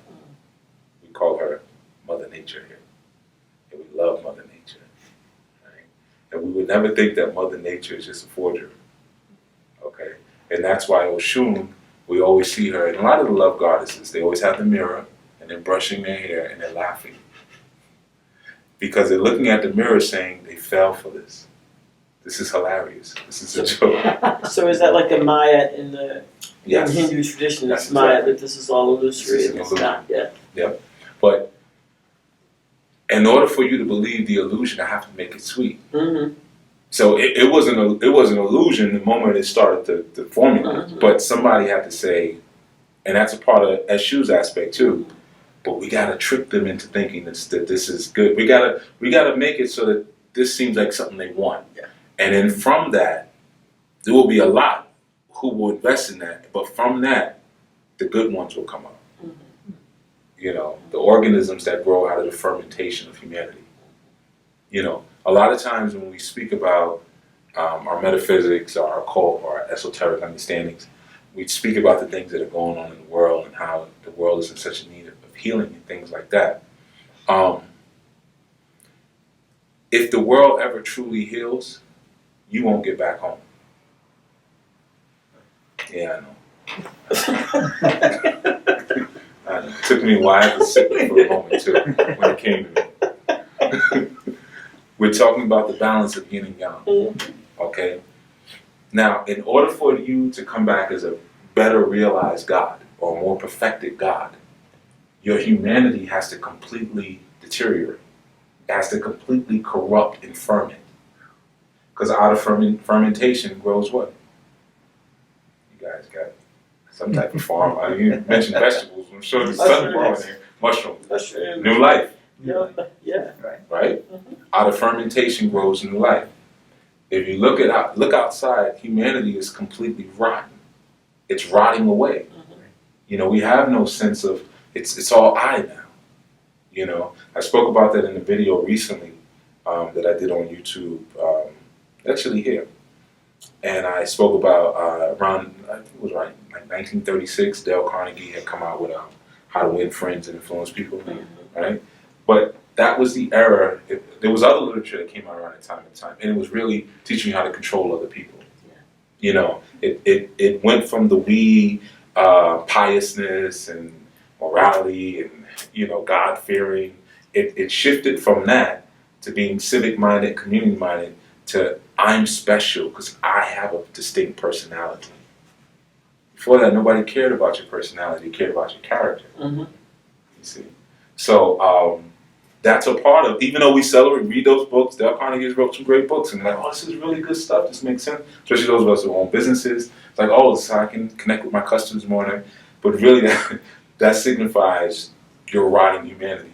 We call her Mother Nature here. And we love Mother Nature. Right? And we would never think that Mother Nature is just a forgery. Okay? And that's why Oshun, we always see her, and a lot of the love goddesses, they always have the mirror, and they're brushing their hair, and they're laughing. Because they're looking at the mirror saying, they fell for this. This is hilarious. This is a joke. So is that like a Maya in the Yes. in Hindu tradition? That's It's Maya exactly. that this is all illusory This is and an it's illusion. not. Yeah. Yep. But in order for you to believe the illusion, I have to make it sweet. Mm-hmm. So it was an illusion the moment it started to formulate. Mhm. But somebody had to say, and that's a part of Eshu's aspect too. But we gotta trick them into thinking that this is good. We gotta make it so that this seems like something they want. Yeah. And then from that, there will be a lot who will invest in that. But from that, the good ones will come up. Mm-hmm. The organisms that grow out of the fermentation of humanity. A lot of times when we speak about our metaphysics, our occult, or our esoteric understandings, we speak about the things that are going on in the world and how the world is in such need of healing and things like that. If the world ever truly heals, you won't get back home. Yeah, I know. I know. It took me a while to sit there for a moment too when it came to me. We're talking about the balance of yin and yang. Okay? Now, in order for you to come back as a better realized God or a more perfected God, your humanity has to completely deteriorate. It has to completely corrupt and ferment. Because out of fermentation grows what? You guys got some type of farm. I mean, you mentioned vegetables. I'm sure there's something growing there. Mushrooms. New life. Yeah. Right? Out of fermentation grows new life. If you look outside, humanity is completely rotten. It's rotting away. We have no sense of it's all I now. I spoke about that in a video recently that I did on YouTube, actually here. And I spoke about around, I think it was like 1936, Dale Carnegie had come out with How to Win Friends and Influence People, right? But that was the era. There was other literature that came out around that time, and it was really teaching you how to control other people. It went from the piousness and morality and God-fearing. It shifted from that to being civic-minded, community-minded, to I'm special because I have a distinct personality. Before that, nobody cared about your personality; they cared about your character. You see, so that's a part of. Even though we celebrate, read those books, Dale Carnegie wrote some great books, and like, oh, this is really good stuff. This makes sense, especially those of us who own businesses. It's like, oh, so I can connect with my customers more. But really, that signifies your rotting humanity,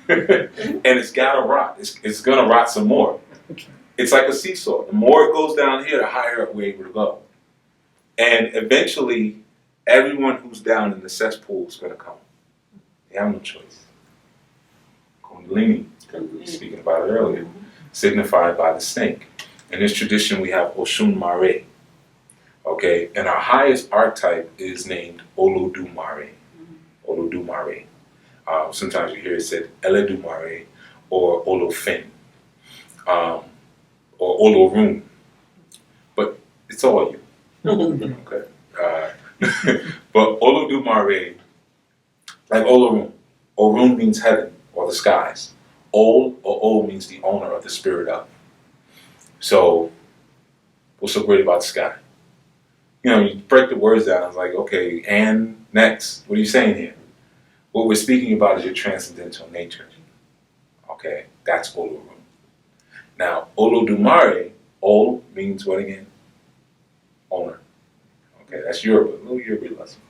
and it's gotta rot. It's gonna rot some more. It's like a seesaw. The more it goes down here, the higher up we're able to go. And eventually, everyone who's down in the cesspool is going to come. They have no choice. Kundalini, we were speaking about it earlier, signified by the snake. In this tradition, we have Oshun Mare. Okay, and our highest archetype is named Olodumare. Olodumare. Sometimes you hear it said Eledumare or Olofin or Olorun, but it's all you. Okay. But Olodumare, like Olorun, Orun means heaven or the skies. Ol or O means the owner of the spirit of. So, what's so great about the sky? You know, you break the words down, it's like, okay, and next, what are you saying here? What we're speaking about is your transcendental nature. Okay, that's Olorun. Now, Olodumare, Ol means what again? Owner. Okay, that's Yoruba, a little Yoruba lesson.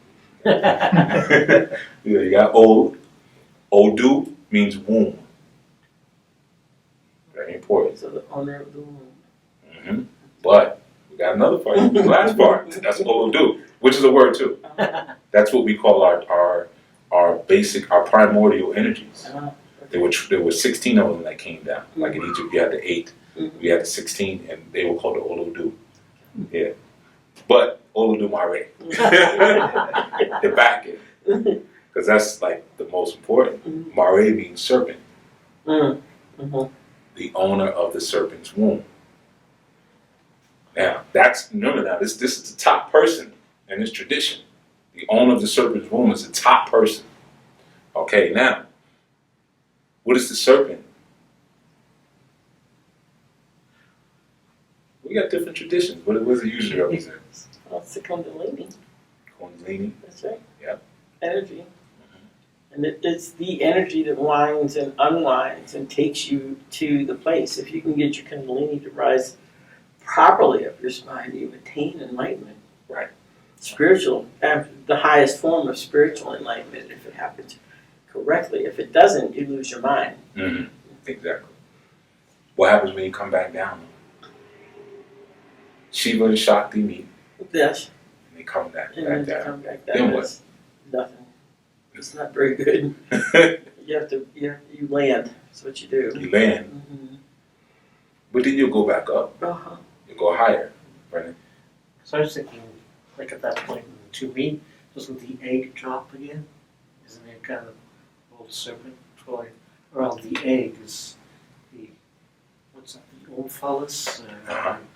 Yeah, you got Ol. Odu means womb. Very important. So the owner of the womb. Mm-hmm. But we got another part, the last part. That's Olodu, which is a word too. That's what we call our basic, our primordial energies. There were 16 of them that came down. Like in Egypt, you had the 8. We had the 16, and they were called the Olodu. Yeah. But Olodumare. The back end. Because that's like the most important. Mare means serpent. The owner of the serpent's womb. Now, remember now, this is the top person in this tradition. The owner of the serpent's womb is the top person. Okay, now, what is the serpent? We got different traditions. What does it usually represent? Well, it's the Kundalini. Kundalini. That's right. Yep. Energy. And it's the energy that winds and unwinds and takes you to the place. If you can get your Kundalini to rise properly up your spine, you attain enlightenment. Right. Spiritual, the highest form of spiritual enlightenment if it happens correctly. If it doesn't, you lose your mind. Mm-hmm. Exactly. What happens when you come back down? Shiva and Shakti meet. Yes. And they come back, And back then down. come back Then down. what? It's nothing. It's not very good. You land. That's what you do. You land, Mm-hmm. but then you'll go back up. Uh-huh. You go higher, right? So I was thinking, like at that point, to me, doesn't the egg drop again? Isn't it kind of old serpent toy? Around the egg is the, what's that, the omphalos?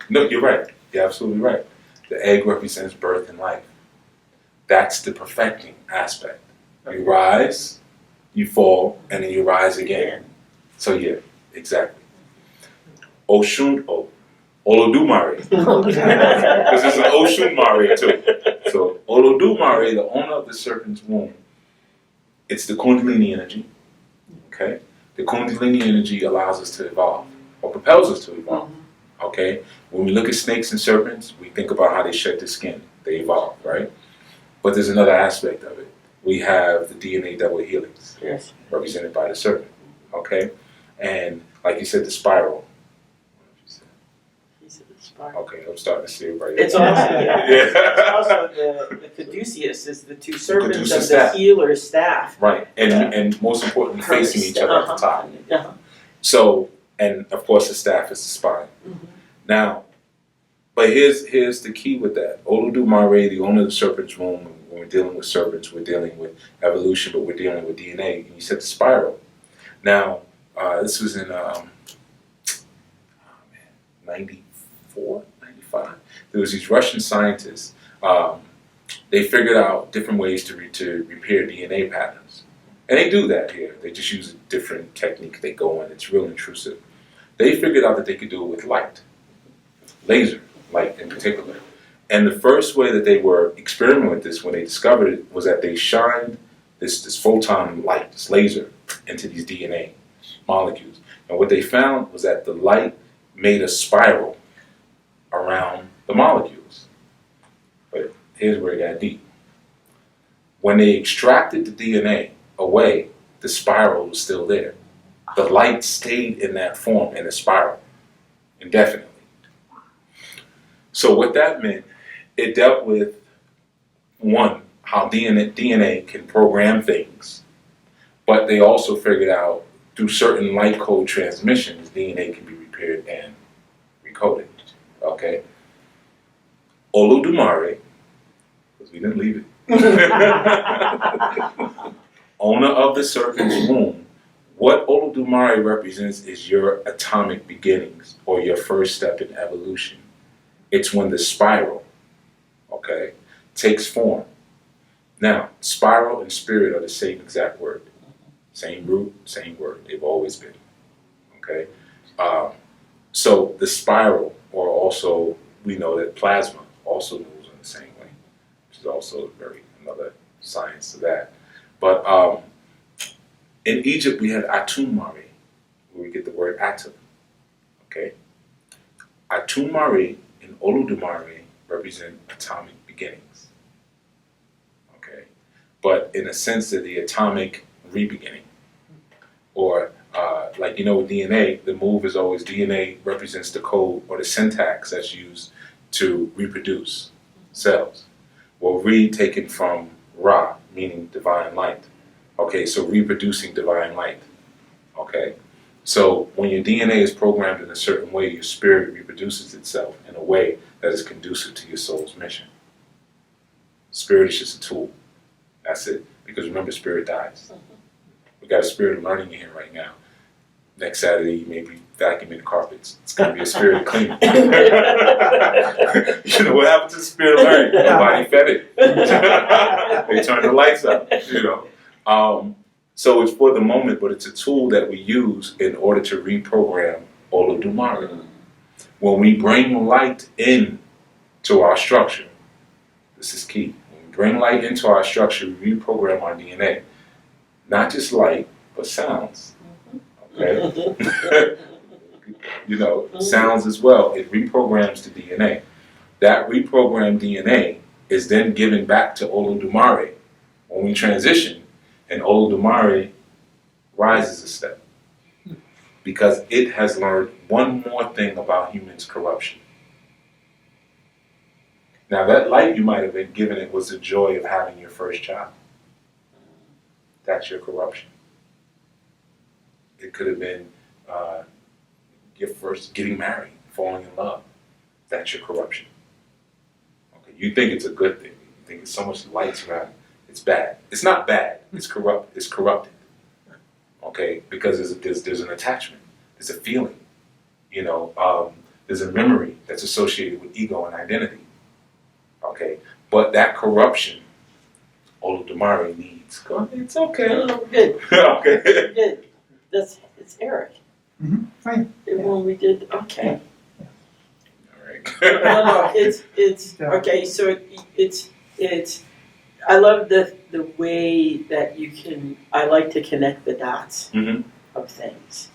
No, you're right. You're absolutely right. The egg represents birth and life. That's the perfecting aspect. You rise, you fall, and then you rise again. So yeah, exactly. Oshun, Olodumare. Because there's an Oshun Mare too. So Olodumare, the owner of the serpent's womb, it's the Kundalini energy. Okay? The Kundalini energy allows us to evolve, or propels us to evolve. Okay? When we look at snakes and serpents, we think about how they shed their skin. They evolve, right? But there's another aspect of it. We have the DNA double helix, Yes. represented by the serpent. Okay? And like you said, the spiral. He said the spiral. Okay, I'm starting to see it right It's here. also, Yeah. it's also the caduceus is the two serpents caduceus of the staff. healer's staff. Right, and most importantly, facing each other at the top. Uh-huh. So, and of course, the staff is the spine. Mm-hmm. Now, but here's the key with that. Olodumare, the owner of the serpent's womb. When we're dealing with serpents, we're dealing with evolution, but we're dealing with DNA. And you said the spiral. Now, this was in 94, 95. There was these Russian scientists. They figured out different ways to repair DNA patterns. And they do that here. They just use a different technique. They go in. It's real intrusive. They figured out that they could do it with light. Laser light in particular. And the first way that they were experimenting with this when they discovered it was that they shined this photon light, this laser, into these DNA molecules. And what they found was that the light made a spiral around the molecules. But here's where it got deep. When they extracted the DNA away, the spiral was still there. The light stayed in that form, in a spiral, indefinitely. So what that meant, it dealt with, one, how DNA can program things, but they also figured out through certain light code transmissions, DNA can be repaired and recoded. Okay? Olodumare, because we didn't leave it. owner of the serpent's womb, what Olodumare represents is your atomic beginnings or your first step in evolution. It's when the spiral, okay, takes form. Now, spiral and spirit are the same exact word. Same root, same word. They've always been. Okay? So the spiral, or also we know that plasma also moves in the same way, which is also another science to that. But in Egypt we had Atum-Mari, where we get the word atom. Okay? Atum-Mari and Olodumare represent atomic beginnings. Okay? But in a sense they're the atomic re-beginning. Or like with DNA, the move is always DNA represents the code or the syntax that's used to reproduce cells. Well, re taken from Ra, meaning divine light. Okay, so reproducing divine light. Okay, so when your DNA is programmed in a certain way, your spirit reproduces itself in a way that is conducive to your soul's mission. Spirit is just a tool. That's it. Because remember, spirit dies. We got a spirit of learning in here right now. Next Saturday, you may be vacuuming the carpets. It's going to be a spirit of cleaning. What happened to the spirit of learning? Nobody fed it. They turned the lights up. So it's for the moment, but it's a tool that we use in order to reprogram Olodumare. When we bring light in to our structure, this is key. When we bring light into our structure, we reprogram our DNA. Not just light, but sounds. Okay? Sounds as well. It reprograms the DNA. That reprogrammed DNA is then given back to Olodumare when we transition, and Olodumare rises a step. Because it has learned one more thing about humans' corruption. Now that light you might have been given it was the joy of having your first child. That's your corruption. It could have been your first getting married, falling in love. That's your corruption. Okay, you think it's a good thing. You think it's so much lights around. It's bad. It's not bad. It's corrupt. It's corrupted. Okay, because there's an attachment. There's a feeling. There's a memory that's associated with ego and identity. Okay, but that corruption, Olodumare needs. It's okay. No, good. Okay. Good. It's Eric. Mm-hmm. Fine. When we did, okay. All right. No, it's okay. So it's. I love the way that you can. I like to connect the dots of things.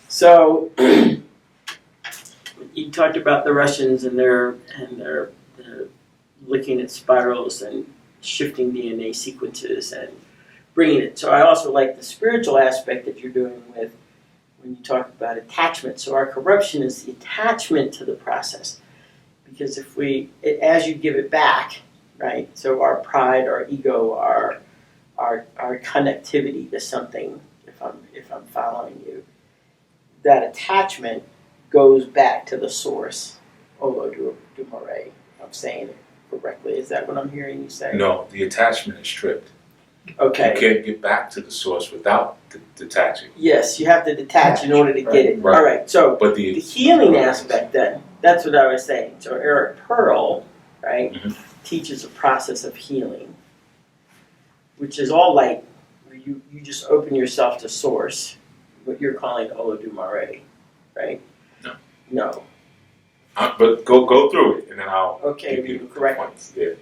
So you talked about the Russians and they're looking at spirals and shifting DNA sequences and bringing it. So I also like the spiritual aspect that you're doing with when you talk about attachment. So our corruption is the attachment to the process, because as you give it back, right? So our pride, our ego, our connectivity to something. If I'm following you, that attachment goes back to the source. Olodumare. I'm saying it correctly. Is that what I'm hearing you say? No, the attachment is stripped. Okay. You can't get back to the source without detaching. Yes, you have to detach in order to get it. Right. All right. So But the healing aspect, then, that's what I was saying. So Eric Pearl, right, teaches a process of healing, which is all light. Where you just open yourself to source, what you're calling Olodumare, right? No. But go through it, and then I'll give you the correct points. Yeah.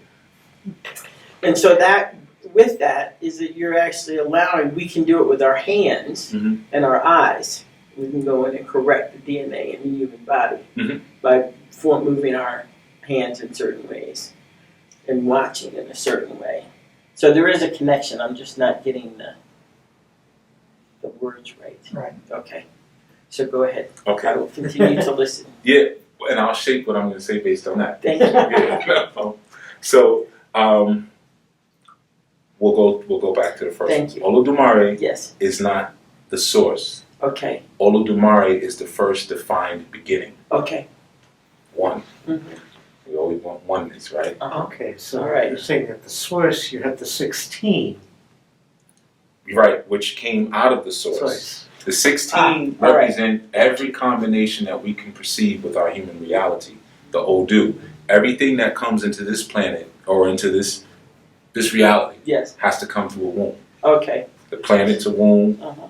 And so with that is that you're actually allowing. We can do it with our hands and our eyes. We can go in and correct the DNA in the human body by moving our hands in certain ways and watching in a certain way. So there is a connection. I'm just not getting the words right. Right. Okay. So go ahead. Okay. I will continue to listen. Yeah, and I'll shape what I'm going to say based on that. Thank you. Yeah. So we'll go back to the first. Thank you. Olodumare Yes. is not the source. Okay. Olodumare is the first defined beginning. Okay. One. We always want oneness, right? Okay, so All right. you're saying at the source you have the 16, right, which came out of the source. The 16 all right. represent every combination that we can perceive with our human reality. The Odu, everything that comes into this planet or into this reality, Yes. has to come through a womb. Okay. The planet's a womb. Uh-huh.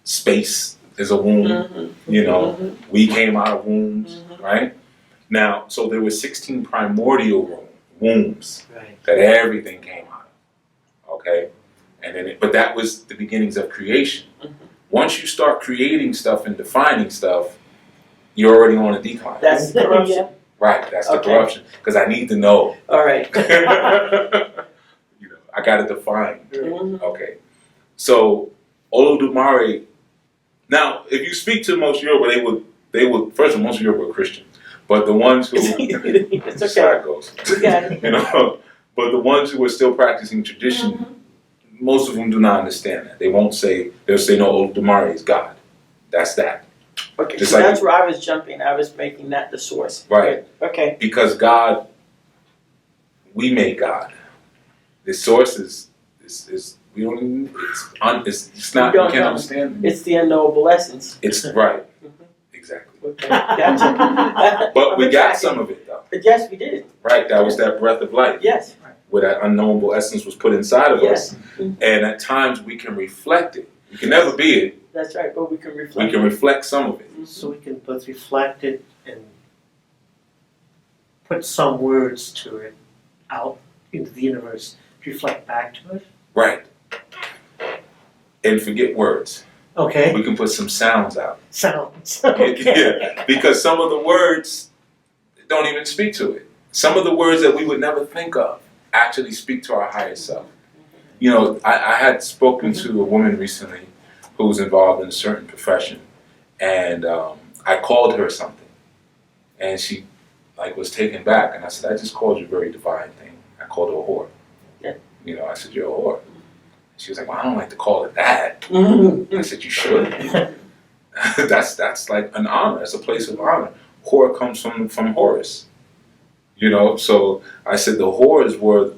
Space is a womb. Mm-hmm. You know, Mm-hmm. we came out of wombs, Mm-hmm. right? Now, so there were 16 primordial wombs Right. that everything came out of. Okay, and then, but that was the beginnings of creation. Mm-hmm. Once you start creating stuff and defining stuff, you're already on a decline. That's corruption. Right. That's the Okay. corruption. Because I need to know. All right. You know, I got to define. Mhm. Okay. So Olodumare. Now, if you speak to most Yoruba, they would. First of all, most Yoruba are Christian, but the ones who It's that's how okay. it goes. We got it. You know, but the ones who are still practicing tradition, Mhm. most of them do not understand that. They won't say. They'll say no. Olodumare is God. That's that. Okay, Just so like- that's where I was jumping. I was making that the source. Right. Okay. Because God, we made God. The source is we don't even, it's not, We don't we can't know. understand. It's the unknowable essence. It's right. Mhm. Exactly. Okay. Gotcha. But we I'm got tracking. some of it though. Yes, we did. Right? That was that breath of life. Yes. Where that unknowable essence was put inside of Yes. us. And at times we can reflect it. We can never be it. That's right. But we can We reflect. can reflect some of it. Mhm. So we can both reflect it and put some words to it out into the universe, reflect back to it. Right. And forget words. Okay. We can put some sounds out. Sounds. Yeah, because some of the words don't even speak to it. Some of the words that we would never think of actually speak to our higher self. You know, I had spoken to a woman recently who was involved in a certain profession, and I called her something, and she was taken back, and I said, I just called you a very divine thing. I called her a whore. Yeah. You know, I said, you're a whore. She was like, well, I don't like to call it that. Mhm. I said, you should. That's like an honor. It's a place of honor. Whore comes from Horus. You know, so I said the whores were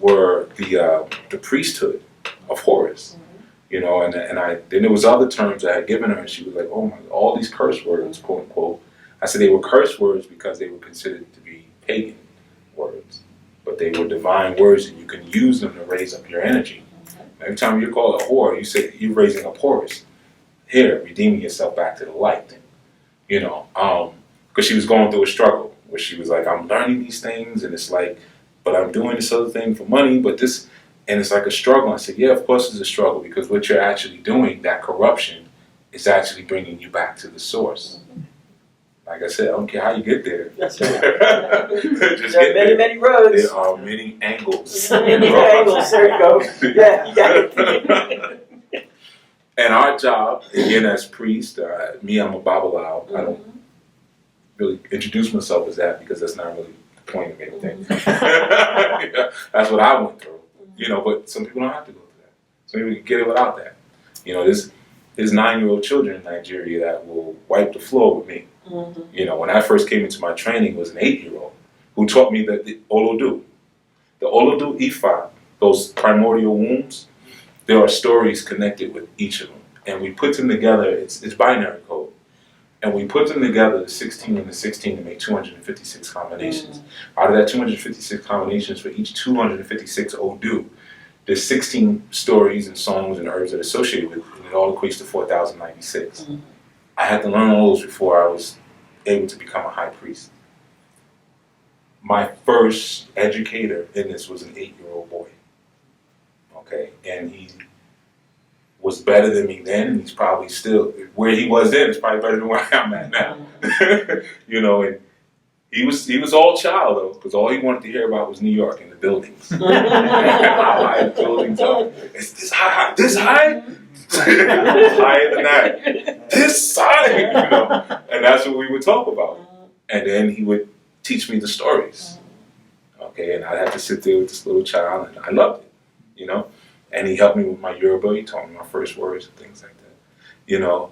the priesthood of Horus. You know, and then there was other terms I had given her, and she was like, oh my, all these curse words, quote unquote. I said they were curse words because they were considered to be pagan words, but they were divine words, and you can use them to raise up your energy. Every time you're called a whore, you say you're raising up Horus. Here, redeeming yourself back to the light. You know, because she was going through a struggle where she was like, I'm learning these things, and it's like, but I'm doing this other thing for money, but this, and it's like a struggle. I said, yeah, of course it's a struggle, because what you're actually doing, that corruption, is actually bringing you back to the source. Like I said, I don't care how you get there. That's right. Just There are get many roads. There are many angles. Many angles. There you go. Yeah, you got it. And our job, again, as priest, me, I'm a Babalao. I don't really introduce myself as that because that's not really the point of anything. Yeah, that's what I went through. You know, but some people don't have to go through that. Some people can get it without that. You know, there's 9-year-old children in Nigeria that will wipe the floor with me. Mhm. You know, when I first came into my training, it was an 8-year-old who taught me that the Olodu Ifa, those primordial wombs, there are stories connected with each of them. And we put them together, it's binary code. And we put them together, the 16 and the 16, to make 256 combinations. Out of that 256 combinations, for each 256 Odu, there's 16 stories and songs and herbs that are associated with it, and it all equates to 4,096. I had to learn all those before I was able to become a high priest. My first educator in this was an 8-year-old boy. Okay, and he was better than me then, and he's probably still, where he was then is probably better than where I'm at now. You know, and he was all child though, because all he wanted to hear about was New York and the buildings. How high the buildings are. It's this high, this high? Higher than that. This high, you know. And that's what we would talk about. And then he would teach me the stories. Okay, and I'd have to sit there with this little child, and I loved it, you know. And he helped me with my Yoruba. He taught me my first words and things like that. You know,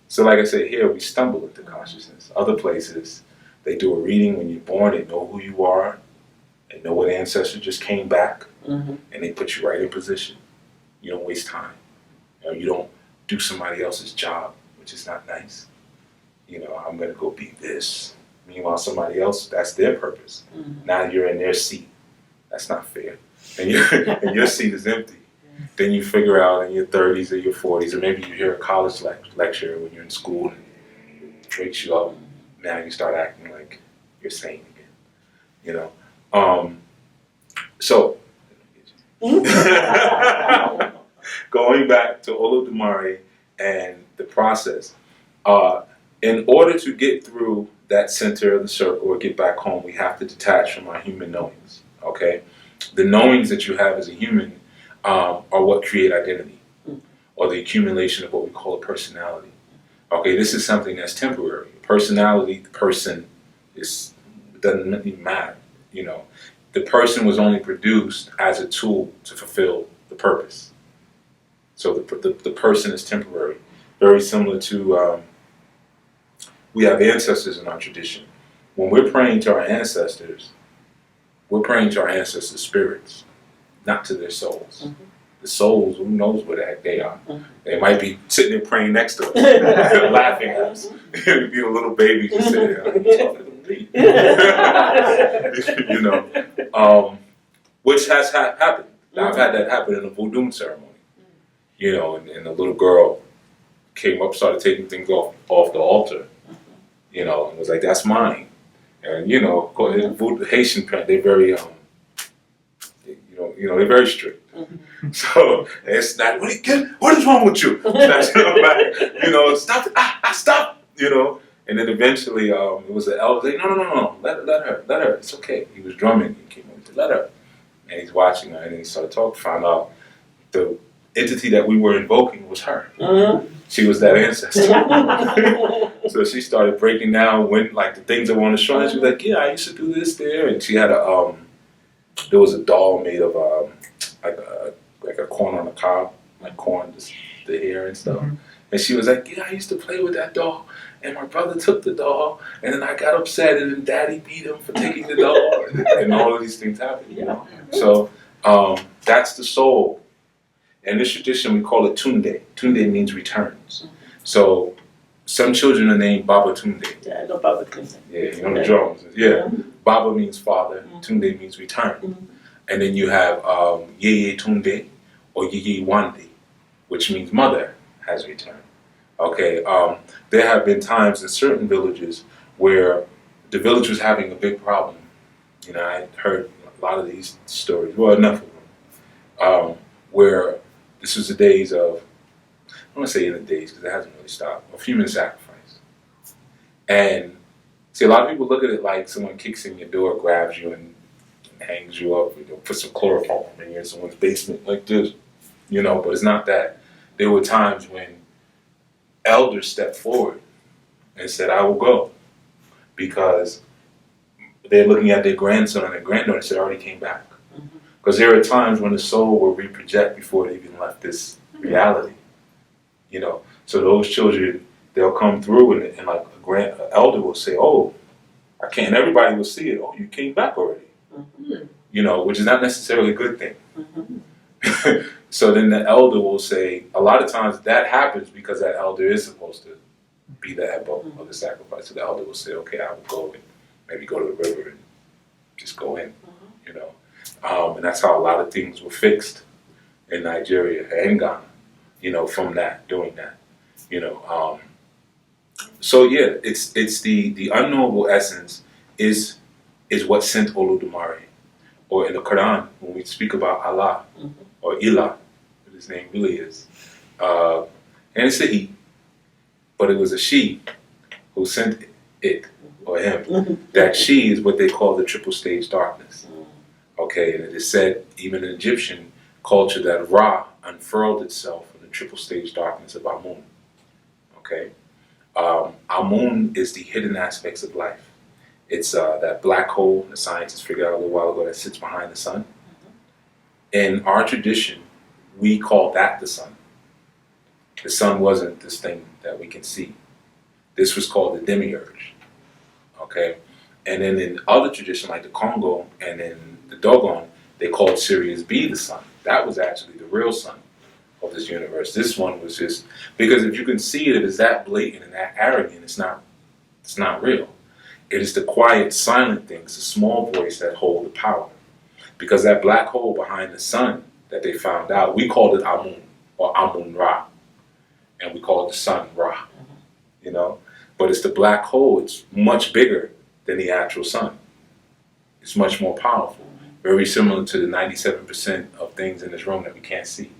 so like I said, here we stumble into consciousness. Other places, they do a reading when you're born. They know who you are. They know what ancestor just came back. And they put you right in position. You don't waste time. You know, you don't do somebody else's job, which is not nice. You know, I'm gonna go be this. Meanwhile, somebody else, that's their purpose. Now you're in their seat. That's not fair. And, and your seat is empty. Then you figure out in your 30s or your 40s, or maybe you hear a college lecture when you're in school and it wakes you up. Now you start acting like you're sane again. You know? So, going back to Olodumare and the process, in order to get through that center of the circle or get back home, we have to detach from our human knowings, okay? The knowings that you have as a human are what create identity, or the accumulation of what we call a personality. Okay, this is something that's temporary. Personality, the person, doesn't even matter, you know. The person was only produced as a tool to fulfill the purpose. So the person is temporary. Very similar to, we have ancestors in our tradition. When we're praying to our ancestors, we're praying to our ancestors' spirits, not to their souls. The souls, who knows where the heck they are? They might be sitting there praying next to us, laughing at us. You'd be a little baby just sitting there, like, talking to me. You know, which has happened. I've had that happen in a voodoo ceremony. You know, and the little girl came up, started taking things off the altar. You know, and was like, "That's mine." And you know, Haitian parents, they're very, they're very strict. So it's not, what is wrong with you? You know, stop it, stop, you know. And then eventually it was the elder, like, no, let her, it's okay. He was drumming, he came over and said, let her. And he's watching her, and then he started talking, found out the entity that we were invoking was her. She was that ancestor. So she started breaking down the things that were on the shrine. She was like, yeah, I used to do this there. And she had there was a doll made of like a corn on a cob, like corn, just the hair and stuff. And she was like, yeah, I used to play with that doll. And my brother took the doll, and then I got upset, and then Daddy beat him for taking the doll, and all of these things happened, you know. So that's the soul. In this tradition, we call it Tunde. Tunde means returns. So some children are named Baba Tunde. Yeah, I know Baba Tunde. Yeah, you know the drums. Yeah, Baba means father. Tunde means return. And then you have Yeye Tunde or Yeye Wande, which means mother has returned. Okay, there have been times in certain villages where the village was having a big problem. You know, I heard a lot of these stories, well, enough of them, where this was the days of, I don't want to say in the days because it hasn't really stopped, of human sacrifice. And see, a lot of people look at it like someone kicks in your door, grabs you, and hangs you up, put some chloroform in you in someone's basement like this, you know, but it's not that. There were times when elders stepped forward and said, I will go, because they're looking at their grandson and their granddaughter and said, I already came back. Because there are times when the soul will reproject before they even left this reality, you know. So those children, they'll come through and like an elder will say, oh, I can't, and everybody will see it, oh, you came back already. You know, which is not necessarily a good thing. So then the elder will say, a lot of times that happens because that elder is supposed to be the ebo of the sacrifice. So the elder will say, okay, I will go and maybe go to the river and just go in, you know. And that's how a lot of things were fixed in Nigeria and Ghana, you know, from doing that, you know. So yeah, it's the unknowable essence is what sent Olodumare. Or in the Quran, when we speak about Allah, or Ilah, what his name really is. And it's a he, but it was a she who sent it, or him. That she is what they call the triple stage darkness. Okay, and it is said, even in Egyptian culture, that Ra unfurled itself in the triple stage darkness of Amun. Okay? Amun is the hidden aspects of life. It's that black hole the scientists figured out a little while ago that sits behind the sun. In our tradition, we call that the sun. The sun wasn't this thing that we can see. This was called the demiurge. Okay? And then in other traditions like the Congo and in the Dogon, they called Sirius B the sun. That was actually the real sun of of this universe. This one was just, because if you can see it, if it's that blatant and that arrogant, it's not real. It is the quiet, silent things, the small voice that hold the power. Because that black hole behind the sun that they found out, we called it Amun, or Amun Ra. And we call it the sun Ra, you know? But it's the black hole, it's much bigger than the actual sun. It's much more powerful. Very similar to the 97% of things in this room that we can't see.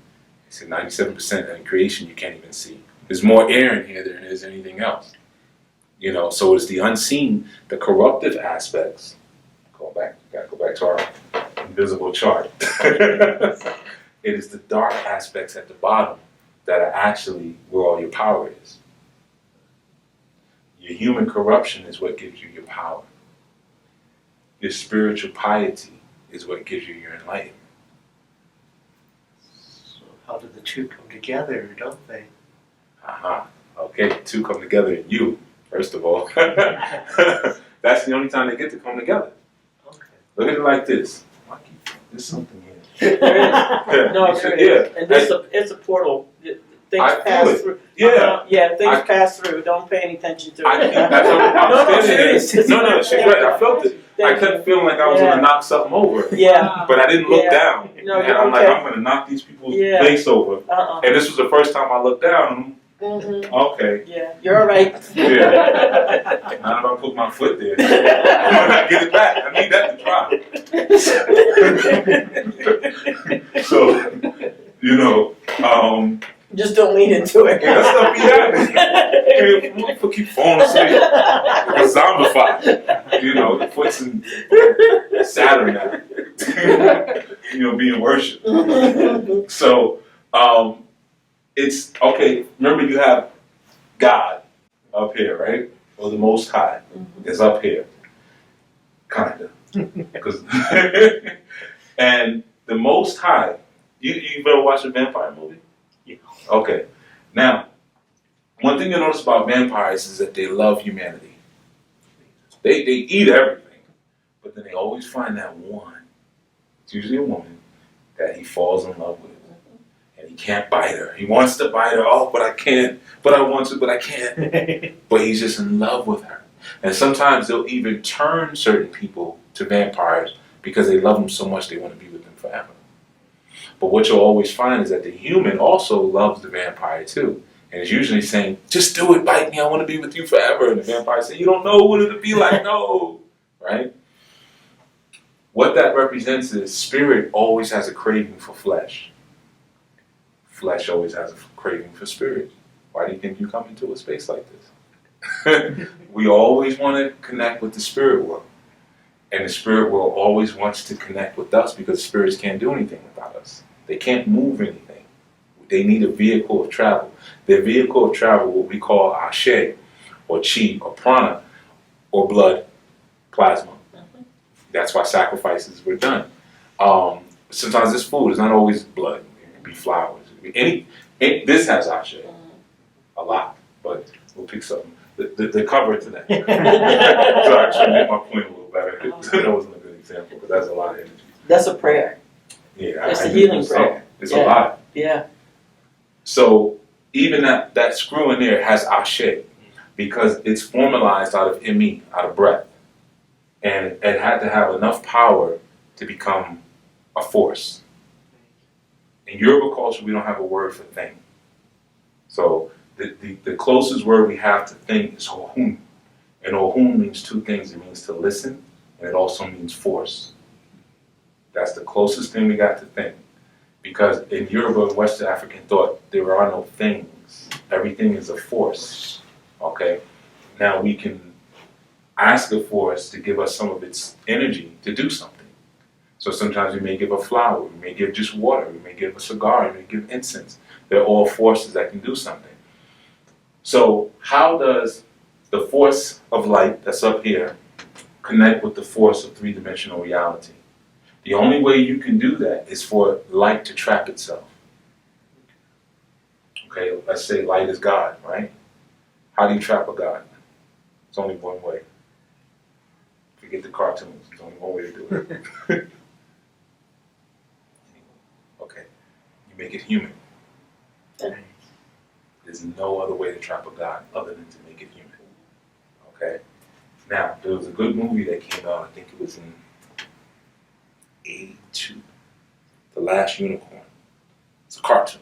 It's 97% in creation you can't even see. There's more air in here than there is anything else. You know, so it's the unseen, the corruptive aspects. Gotta go back to our invisible chart. It is the dark aspects at the bottom that are actually where all your power is. Your human corruption is what gives you your power. Your spiritual piety is what gives you your enlightenment. So how do the two come together, don't they? Okay, two come together in you, first of all. That's the only time they get to come together. Okay. Look at it like this. There's something here. There is. No, there is. And it's a portal. Things I feel pass it. through. Yeah. Yeah, things pass through. Don't pay any attention to it. No, serious. she's right. I felt it. I kept feeling like I was going to knock something over. Yeah. But I didn't look down. No, and I'm like, I'm going to knock these people's face over. And this was the first time I looked down. Okay. Yeah, you're all right. Yeah. Now if I put my foot there, I'm going to get it back. I need that to try. So, you know, just don't lean into it. Yeah, let's not be honest. People keep falling asleep. Like a zombified. You know, the foot's in Saturn now. You know, being worshipped. So, it's, okay, remember you have God up here, right? Or the Most High is up here. Kinda. And the Most High, you've ever watched a vampire movie? Yeah. Okay. Now, one thing you notice about vampires is that they love humanity. They eat everything, but then they always find that one, it's usually a woman, that he falls in love with. And he can't bite her. He wants to bite her. Oh, but I can't. But I want to, but I can't. But he's just in love with her. And sometimes they'll even turn certain people to vampires because they love them so much they want to be with them forever. But what you'll always find is that the human also loves the vampire too. And is usually saying, just do it, bite me, I want to be with you forever. And the vampire says, you don't know what it'll be like, no. Right? What that represents is spirit always has a craving for flesh. Flesh always has a craving for spirit. Why do you think you come into a space like this? We always want to connect with the spirit world. And the spirit world always wants to connect with us because spirits can't do anything without us. They can't move anything. They need a vehicle of travel. Their vehicle of travel, what we call ashe, or chi, or prana, or blood, plasma. That's why sacrifices were done. Sometimes this food is not always blood. It can be flowers. This has ashe, a lot, but we'll pick something. The cover to that. So I try to make my point a little better. That wasn't a good example, but that's a lot of energy. That's a prayer. Yeah, it's a healing prayer. It's a lot. Yeah. So even that screw in there has ashe because it's formalized out of imi, out of breath. And it had to have enough power to become a force. In Yoruba culture, we don't have a word for thing. So the closest word we have to thing is Ohun. And Ohun means two things. It means to listen, and it also means force. That's the closest thing we got to think. Because in Yoruba and West African thought, there are no things. Everything is a force. Okay? Now we can ask a force to give us some of its energy to do something. So sometimes we may give a flower, we may give just water, we may give a cigar, we may give incense. They're all forces that can do something. So how does the force of light that's up here connect with the force of three-dimensional reality? The only way you can do that is for light to trap itself. Okay, let's say light is God, right? How do you trap a God? It's only one way. Forget the cartoons, there's only one way to do it. Okay, you make it human. There's no other way to trap a God other than to make it human. Okay? Now, there was a good movie that came out, I think it was in 82, The Last Unicorn. It's a cartoon,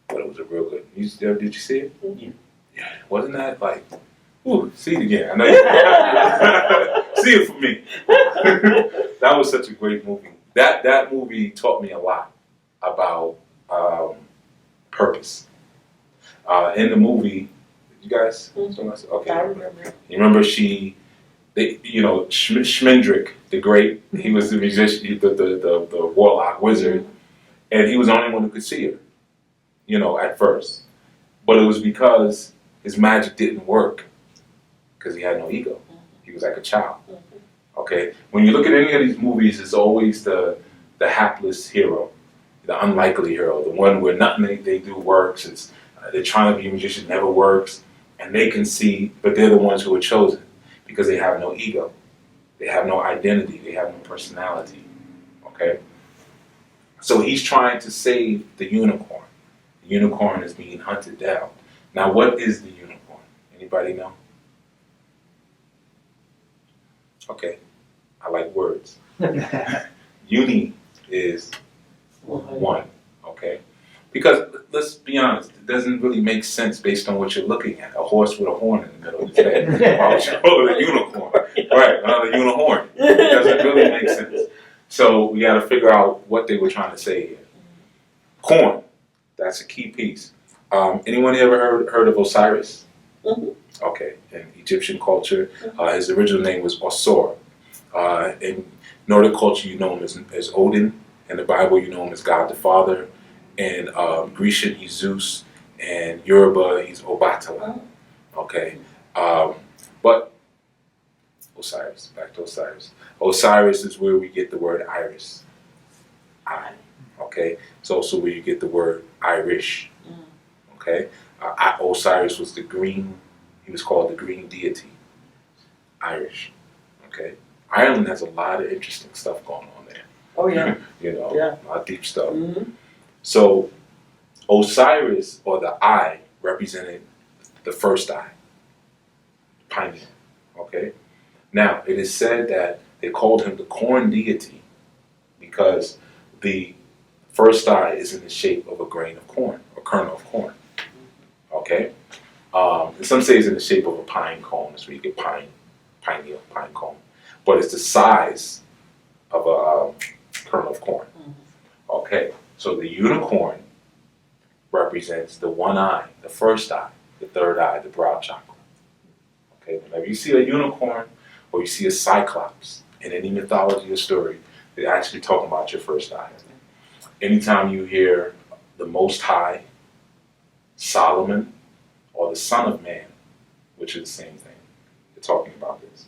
but it was a real good. Did you see it? Yeah. Yeah. Wasn't that like, ooh, see it again. I know you see it for me. That was such a great movie. That movie taught me a lot about purpose. In the movie, you guys? Okay. I remember. You remember Schmendrick the Great, he was the musician, the warlock wizard, and he was the only one who could see her, at first. But it was because his magic didn't work, because he had no ego. He was like a child. Okay? When you look at any of these movies, it's always the hapless hero, the unlikely hero, the one where nothing they do works. It's they're trying to be a musician, never works, and they can see, but they're the ones who are chosen because they have no ego, they have no identity, they have no personality. Okay, so he's trying to save the unicorn. The unicorn is being hunted down. Now, what is the unicorn? Anybody know? Okay, I like words. Uni is one. Okay. Because let's be honest, it doesn't really make sense based on what you're looking at. A horse with a horn in the middle of the head. Why would you call it a unicorn? Right, another unicorn. It doesn't really make sense. So we got to figure out what they were trying to say here. Corn, that's a key piece. Anyone ever heard of Osiris? Mm-hmm. Okay, in Egyptian culture, his original name was Osor. In Nordic culture, you know him as Odin. In the Bible, you know him as God the Father. In Grecian, he's Zeus, and Yoruba, he's Obatala. Okay, but Osiris, back to Osiris. Osiris is where we get the word iris. Okay, it's also where you get the word Irish. Okay, Osiris was the green. He was called the green deity. Irish. Okay, Ireland has a lot of interesting stuff going on there. Oh yeah. A lot of deep stuff. Mm-hmm. So Osiris, or the eye, represented the first eye, pineal. Okay? Now, it is said that they called him the corn deity because the first eye is in the shape of a grain of corn, a kernel of corn. Okay? And some say it's in the shape of a pine cone, so you get pineal, pine cone. But it's the size of a kernel of corn. Okay? So the unicorn represents the one eye, the first eye, the third eye, the brow chakra. Okay, whenever you see a unicorn or you see a cyclops in any mythology or story, they're actually talking about your first eye. Anytime you hear the Most High, Solomon, or the Son of Man, which is the same thing, they're talking about this.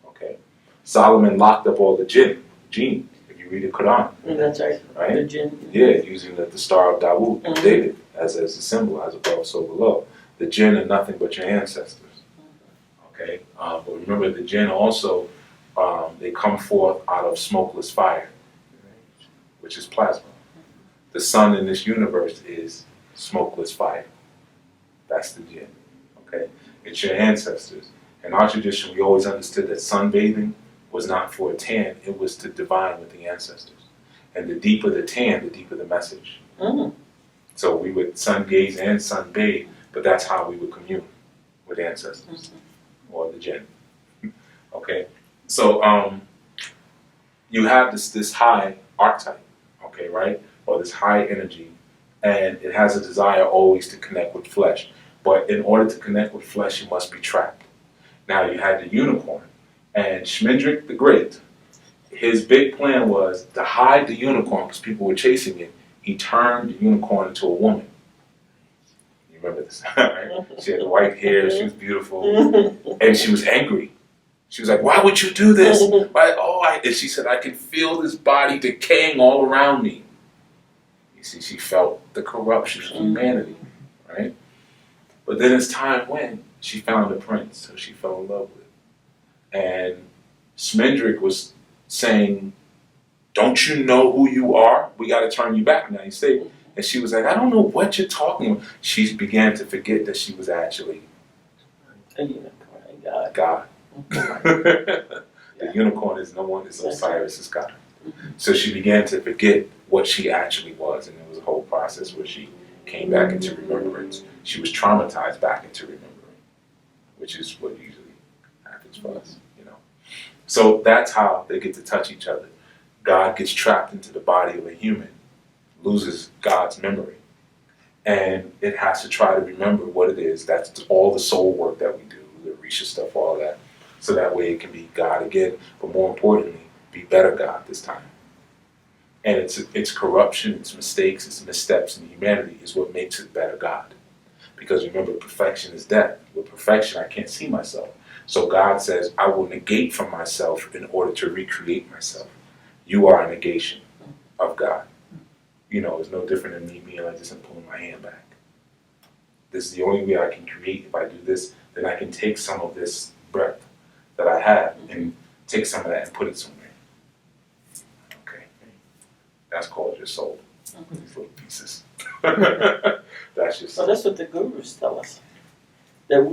Okay, Solomon locked up all the jinn. If you read the Quran. That's right. Right? The jinn. Yeah, using the Star of Dawood, David, as a symbol, as above, so below. The jinn are nothing but your ancestors. Okay? But remember, the jinn also, they come forth out of smokeless fire, which is plasma. The sun in this universe is smokeless fire. That's the jinn. Okay? It's your ancestors. In our tradition, we always understood that sunbathing was not for a tan, it was to divine with the ancestors. And the deeper the tan, the deeper the message. Mm-hmm. So we would sun gaze and sun bathe, but that's how we would commune with ancestors, or the jinn. Okay, so you have this high archetype, okay, right? Or this high energy, and it has a desire always to connect with flesh. But in order to connect with flesh, you must be trapped. Now you had the unicorn. And Schmendrick the Great, his big plan was to hide the unicorn because people were chasing it. He turned the unicorn into a woman. You remember this, right? She had the white hair, she was beautiful, and she was angry. She was like, "Why would you do this?" And she said, "I can feel this body decaying all around me." You see, she felt the corruption of humanity, right? But then as time went, she found a prince who she fell in love with. And Schmendrick was saying, "Don't you know who you are? We got to turn you back now." You say, And she was like, I don't know what you're talking about. She began to forget that she was actually A unicorn, God. God. The unicorn is no one, it's Osiris, is God. So she began to forget what she actually was, and it was a whole process where she came back into remembrance. She was traumatized back into remembering, which is what usually happens for us, you know. So that's how they get to touch each other. God gets trapped into the body of a human, loses God's memory, and it has to try to remember what it is. That's all the soul work that we do, the Orisha stuff, all that, so that way it can be God again, but more importantly, be better God this time. And it's corruption, it's mistakes, it's missteps in humanity is what makes it better God. Because remember, perfection is death. With perfection, I can't see myself. So God says, I will negate from myself in order to recreate myself. You are a negation of God. You know, it's no different than me being like this and pulling my hand back. This is the only way I can create. If I do this, then I can take some of this breath that I have and take some of that and put it somewhere. Okay. That's called your soul. These little pieces. That's your soul. So that's what the gurus tell us. That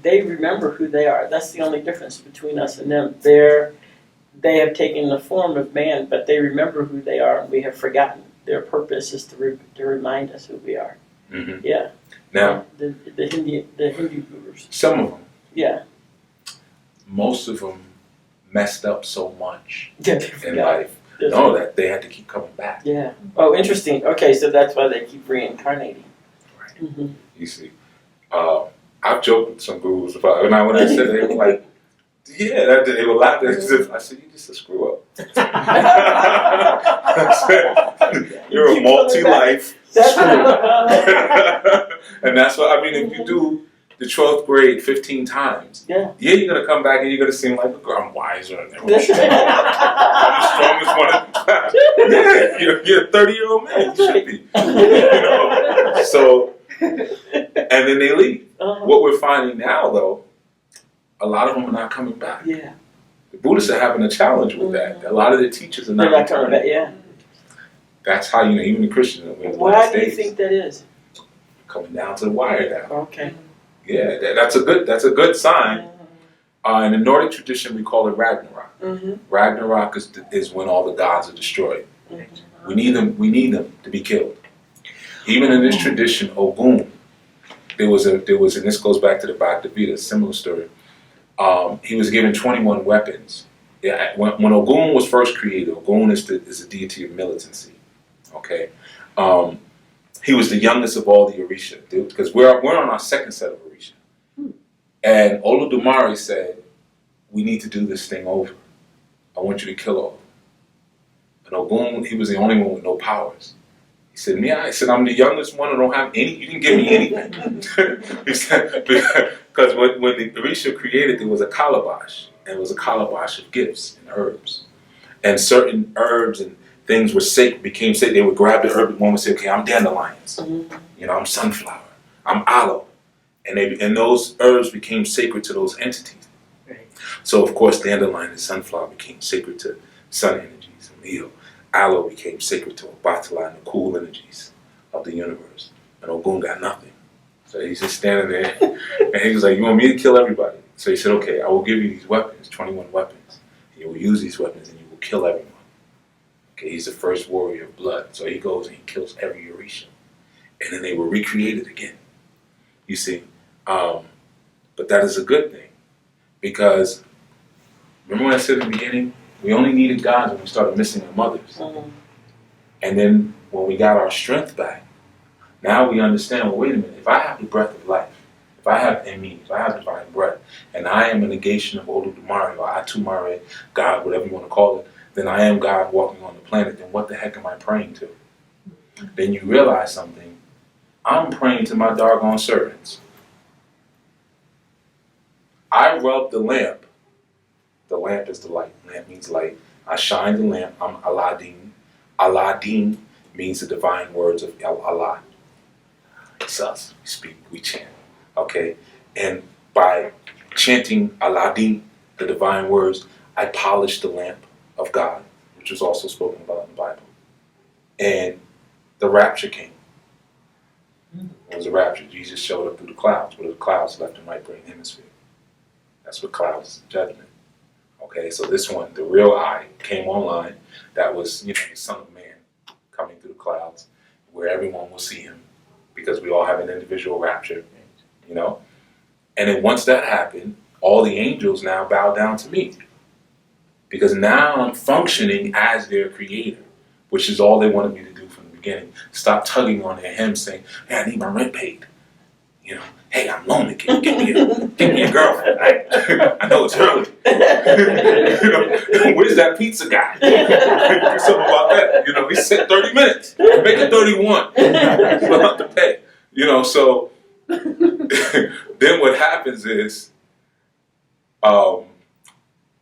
they remember who they are. That's the only difference between us and them. They have taken the form of man, but they remember who they are, and we have forgotten. Their purpose is to remind us who we are. Mm-hmm. Yeah. Now, the Hindu gurus. some of them, Yeah. most of them messed up so much Yeah, they in forgot. life. No, that they had to keep coming back. Yeah. Oh, interesting. Okay, so that's why they keep reincarnating. Right. Mm-hmm. You see, I've joked with some gurus about it, and when I said they were like, yeah, they were laughing. I said, you're just a screw up. I said, you're a multi-life screw up. And that's what, I mean, if you do the 12th grade 15 times, Yeah. you're going to come back and you're going to seem like a girl. I'm wiser and I'm stronger. I'm the strongest one in the class. Yeah, you're a 30-year-old man. You should be. You know? So, and then they leave. Uh-huh. What we're finding now, though, a lot of them are not coming back. Yeah. The Buddhists are having a challenge with that. A lot of the teachers are They're not not coming back. Yeah. That's how, you know, even the Christians are in the Why last do you days, think that is? coming down to the wire now. Okay. Yeah, that's a good sign. In the Nordic tradition, we call it Ragnarok. Mm-hmm. Ragnarok is when all the gods are destroyed. Mm-hmm. We need them to be killed. Even in this tradition, Ogun, there was, and this goes back to the Bhagavad Gita, similar story. He was given 21 weapons. Yeah, when Ogun was first created, Ogun is a deity of militancy. Okay, he was the youngest of all the Orisha, because we're on our second set of Orisha. And Olodumare said, we need to do this thing over. I want you to kill all of them. And Ogun, he was the only one with no powers. He said, I'm the youngest one. I don't have any. You didn't give me anything. He said, because when the Orisha created, there was a calabash. And it was a calabash of gifts and herbs. And certain herbs and things were sacred, became sacred. They would grab the herb and one would say, okay, I'm dandelions. You know, I'm sunflower. I'm aloe. And those herbs became sacred to those entities. Right. So, of course, dandelion and sunflower became sacred to sun energies and Leo. Aloe became sacred to Obatala and the cool energies of the universe. And Ogun got nothing. So he's just standing there, and he was like, you want me to kill everybody? So he said, okay, I will give you these weapons, 21 weapons. You will use these weapons and you will kill everyone. Okay, he's the first warrior of blood. So he goes and he kills every Orisha. And then they were recreated again. You see, but that is a good thing. Because, remember what I said in the beginning? We only needed gods when we started missing our mothers. And then when we got our strength back, now we understand, well, wait a minute, if I have the breath of life, if I have if I have divine breath, and I am a negation of Olodumare or Atumare, God, whatever you want to call it, then I am God walking on the planet, then what the heck am I praying to? Then you realize something. I'm praying to my doggone servants. I rub the lamp. The lamp is the light. Lamp means light. I shine the lamp. I'm Aladdin. Aladdin means the divine words of Allah. It's us. We speak, we chant. Okay? And by chanting Aladdin, the divine words, I polish the lamp of God, which was also spoken about in the Bible. And the rapture came. was a rapture. Jesus showed up through the clouds. What are the clouds? Left and right brain hemisphere. That's what clouds judgment. Okay, so this one, the real I, came online. That was, the Son of Man coming through the clouds, where everyone will see him, because we all have an individual rapture, And then once that happened, all the angels now bow down to me, because now I'm functioning as their creator, which is all they wanted me to do from the beginning. Stop tugging on their hem, saying, "Hey, I need my rent paid." Hey, I'm lonely. Can you get me a girlfriend? I know it's early. Where's that pizza guy? Do something about that. He said 30 minutes. Make it 31. We'll have to pay. So then what happens is,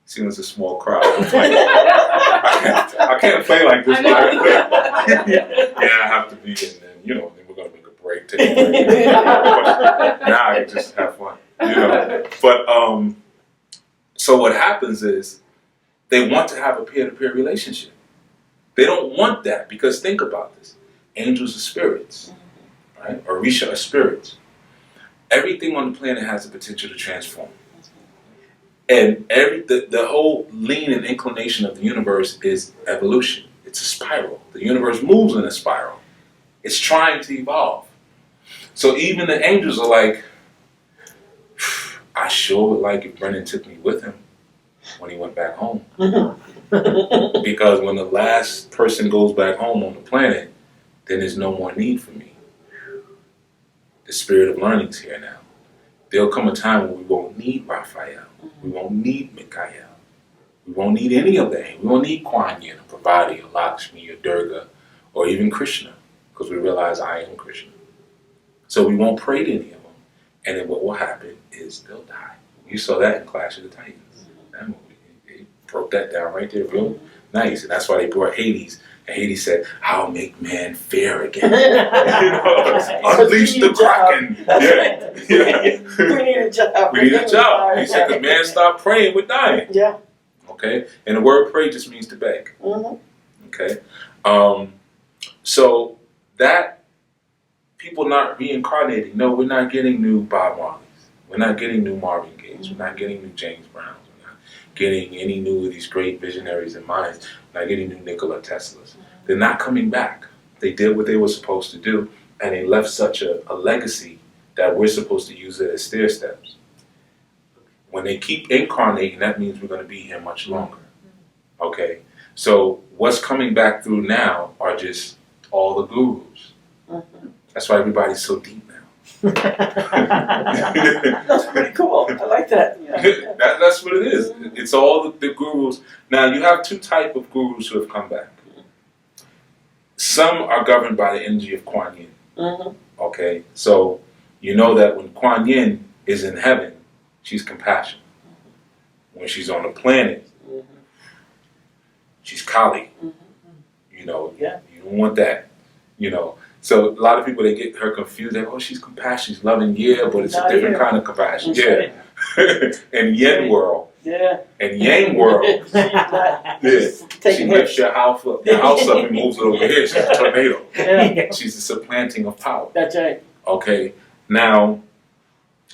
seeing as a small crowd, I can't play like this. I have to be in, and then we're gonna make a break, take a break. Now I can just have fun, But so what happens is, they want to have a peer-to-peer relationship. They don't want that, because think about this: angels are spirits, right? Orisa are spirits. Everything on the planet has the potential to transform. And the whole lean and inclination of the universe is evolution. It's a spiral. The universe moves in a spiral. It's trying to evolve. So even the angels are like, I sure would like if Brennan took me with him when he went back home. Because when the last person goes back home on the planet, then there's no more need for me. The spirit of learning's here now. There'll come a time when we won't need Raphael. We won't need Mikhail. We won't need any of that. We won't need Kuan Yin, or Parvati, or Lakshmi, or Durga, or even Krishna, because we realize I am Krishna. So we won't pray to any of them. And then what will happen is they'll die. You saw that in Clash of the Titans. That movie. They broke that down right there real nice. And that's why they brought Hades. And Hades said, "I'll make man fair again." Unleash the Kraken. We need a job. We need a job. He said, because man stopped praying, we're dying. Yeah. Okay? And the word pray just means to beg. Okay? So that people not reincarnating, no, we're not getting new Bob Marleys. We're not getting new Marvin Gaye's. We're not getting new James Browns. We're not getting any new of these great visionaries and minds. We're not getting new Nikola Teslas. They're not coming back. They did what they were supposed to do, and they left such a legacy that we're supposed to use it as stair steps. When they keep incarnating, that means we're going to be here much longer. Okay? So what's coming back through now are just all the gurus. That's why everybody's so deep now. That's pretty cool. I like that. Yeah. That's what it is. It's all the gurus. Now, you have two types of gurus who have come back. Some are governed by the energy of Kuan Yin. Okay? So you know that when Kuan Yin is in heaven, she's compassion. When she's on the planet, she's Kali. You don't want that. So a lot of people, they get her confused. They go, "Oh, she's compassion, she's loving." Yeah, but it's a different kind of compassion. That's Yeah. In Yin world. Yeah. In Yang world. She lifts your house up and moves it over here. She's a tornado. Yeah. She's the supplanting of power. That's right. Okay. Now,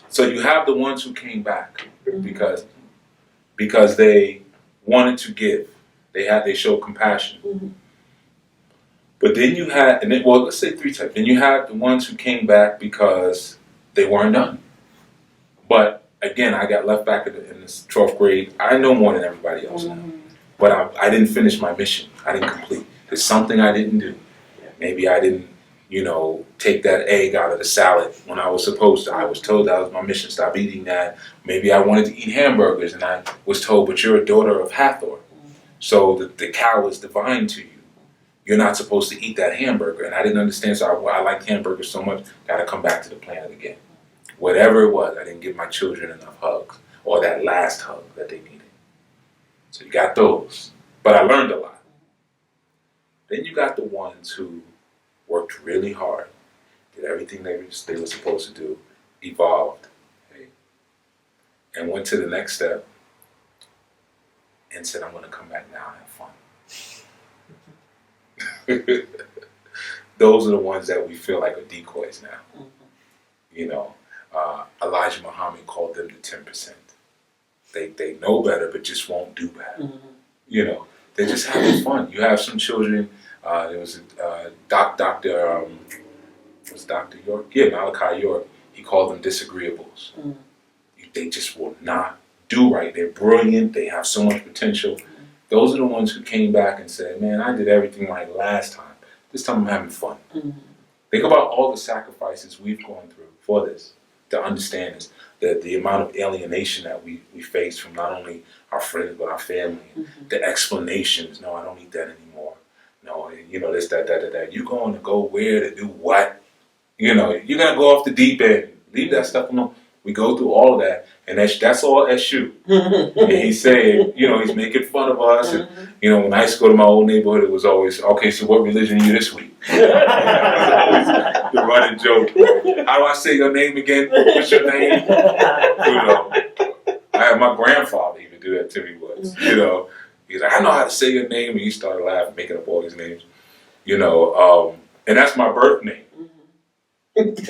so you have the ones who came back because they wanted to give. They showed compassion. But then you had, let's say three types. Then you had the ones who came back because they weren't done. But again, I got left back in this 12th grade. I know more than everybody else now. But I didn't finish my mission. I didn't complete. There's something I didn't do. Maybe I didn't, take that egg out of the salad when I was supposed to. I was told that was my mission. Stop eating that. Maybe I wanted to eat hamburgers, and I was told, but you're a daughter of Hathor. So the cow is divine to you. You're not supposed to eat that hamburger. And I didn't understand, so I liked hamburgers so much, got to come back to the planet again. Whatever it was, I didn't give my children enough hugs, or that last hug that they needed. So you got those. But I learned a lot. Then you got the ones who worked really hard, did everything they were supposed to do, evolved, okay, and went to the next step and said, "I'm going to come back now and have fun." Those are the ones that we feel like are decoys now. You know, Elijah Muhammad called them the 10%. They know better, but just won't do better. Mm-hmm. You know, they're just having fun. You have some children. There was a Dr. Was Dr. York? Yeah, Malachi York. He called them disagreeables. Mm-hmm. They just will not do right. They're brilliant. They have so much potential. Those are the ones who came back and said, man, I did everything right last time. This time I'm having fun. Mm-hmm. Think about all the sacrifices we've gone through for this, to understand this, the amount of alienation that we face from not only our friends, but our family. Mm-hmm. The explanations, no, I don't need that anymore. No, you know, this, that. You going to go where to do what? You know, you're going to go off the deep end. Leave that stuff alone. We go through all of that, and that's all Eshu. And he's saying, you know, he's making fun of us. And, you know, when I used to go to my old neighborhood, it was always, okay, so what religion are you this week? It was always the running joke. How do I say your name again? What's your name? You know, I had my grandfather even do that to me once. You know, he's like, I know how to say your name. And he started laughing, making up all these names. You know, and that's my birth name. It's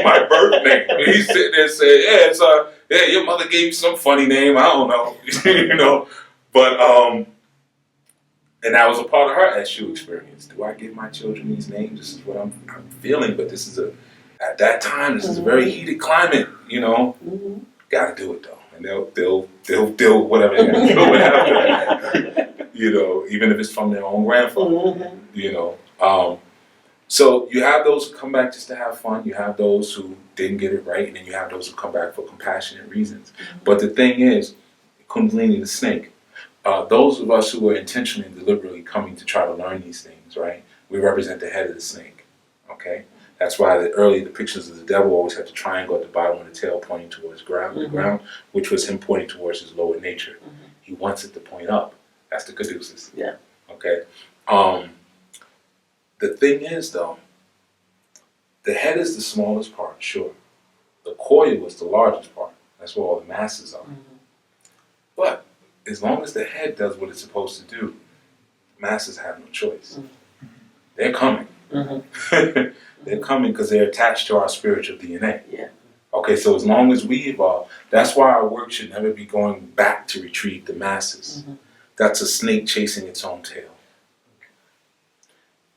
my birth name. And he's sitting there saying, yeah, it's yeah, your mother gave you some funny name, I don't know. You know. But and that was a part of her SU experience. Do I give my children these names? This is what I'm feeling, but this is at that time, this is a very heated climate, you know. Gotta do it though. And they'll whatever they gotta do whatever. You know, even if it's from their own grandfather. You know. So you have those who come back just to have fun. You have those who didn't get it right, and then you have those who come back for compassionate reasons. But the thing is, Kundalini, the snake, those of us who are intentionally and deliberately coming to try to learn these things, right? We represent the head of the snake, okay? That's why the early depictions of the devil always had the triangle at the bottom of the tail pointing towards the ground, which was him pointing towards his lower nature. He wants it to point up. That's the caduceus. Yeah. Okay? The thing is, though, the head is the smallest part, sure. The coil is the largest part. That's where all the masses are. But as long as the head does what it's supposed to do, masses have no choice. They're coming. They're coming because they're attached to our spiritual DNA. Yeah. Okay, so as long as we evolve, that's why our work should never be going back to retrieve the masses. That's a snake chasing its own tail.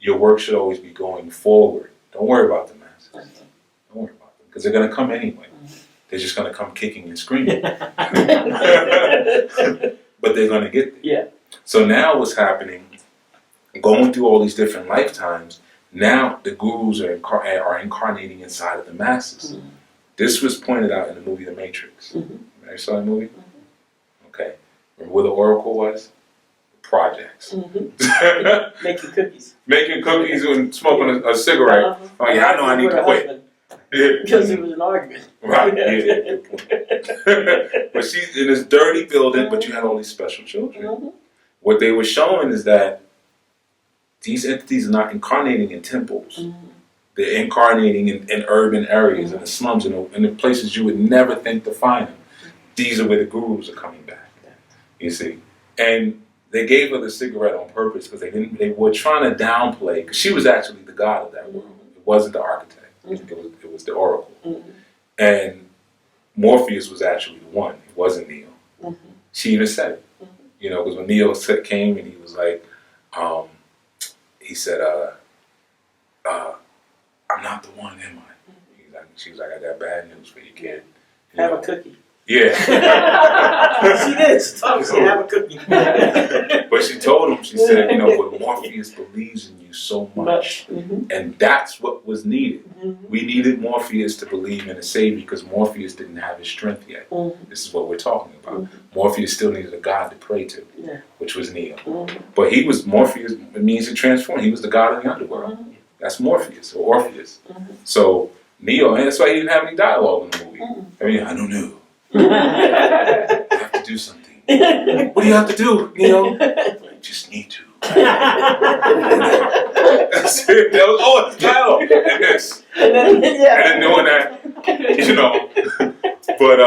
Your work should always be going forward. Don't worry about the masses. Don't worry about them, because they're going to come anyway. They're just going to come kicking and screaming. But they're going to get there. Yeah. So now what's happening, going through all these different lifetimes, now the gurus are incarnating inside of the masses. This was pointed out in the movie The Matrix. You saw the movie? Okay. Remember where the Oracle was? Projects. Making cookies. Making cookies and smoking a cigarette. Oh yeah, I know I need to quit. Because it was an argument. Right, yeah. But she's in this dirty building, but you had all these special children. What they were showing is that these entities are not incarnating in temples. They're incarnating in urban areas, in the slums, in the places you would never think to find them. These are where the gurus are coming back. You see? And they gave her the cigarette on purpose because they were trying to downplay, because she was actually the god of that world. It wasn't the architect. It was the oracle. And Morpheus was actually the one. It wasn't Neo. She even said it. You know, because when Neo came and he was like, he said, I'm not the one, am I? She was like, I got bad news for you, kid. Have a cookie. Yeah. She did. She told me, have a cookie. But she told him, she said, you know, but Morpheus believes in you so much. And that's what was needed. We needed Morpheus to believe in a savior because Morpheus didn't have his strength yet. This is what we're talking about. Morpheus still needed a god to pray to, which was Neo. But he was, Morpheus, it means to transform. He was the god of the underworld. That's Morpheus, or Orpheus. So Neo, and that's why he didn't have any dialogue in the movie. I mean, I don't know. I have to do something. What do you have to do, Neo? I just need to. That's it. That was all the dialogue. And this. And then knowing that, you know. But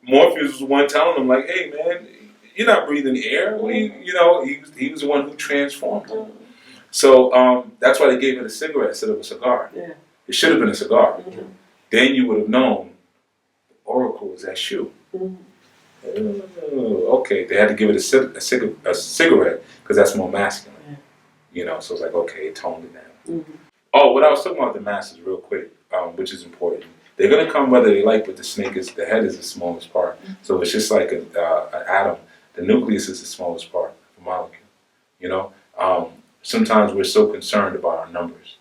Morpheus was the one telling him, like, hey, man, you're not breathing air. You know, he was the one who transformed him. So that's why they gave it a cigarette instead of a cigar. It should have been a cigar. then you would have known the oracle was that shoe. Okay, they had to give it a cigarette because that's more masculine. Yeah. You know, so it's like, okay, it toned it down. Oh, what I was talking about the masses real quick, which is important. They're going to come whether they like, but the head is the smallest part. So it's just like an atom. The nucleus is the smallest part of a molecule. You know, sometimes we're so concerned about our numbers.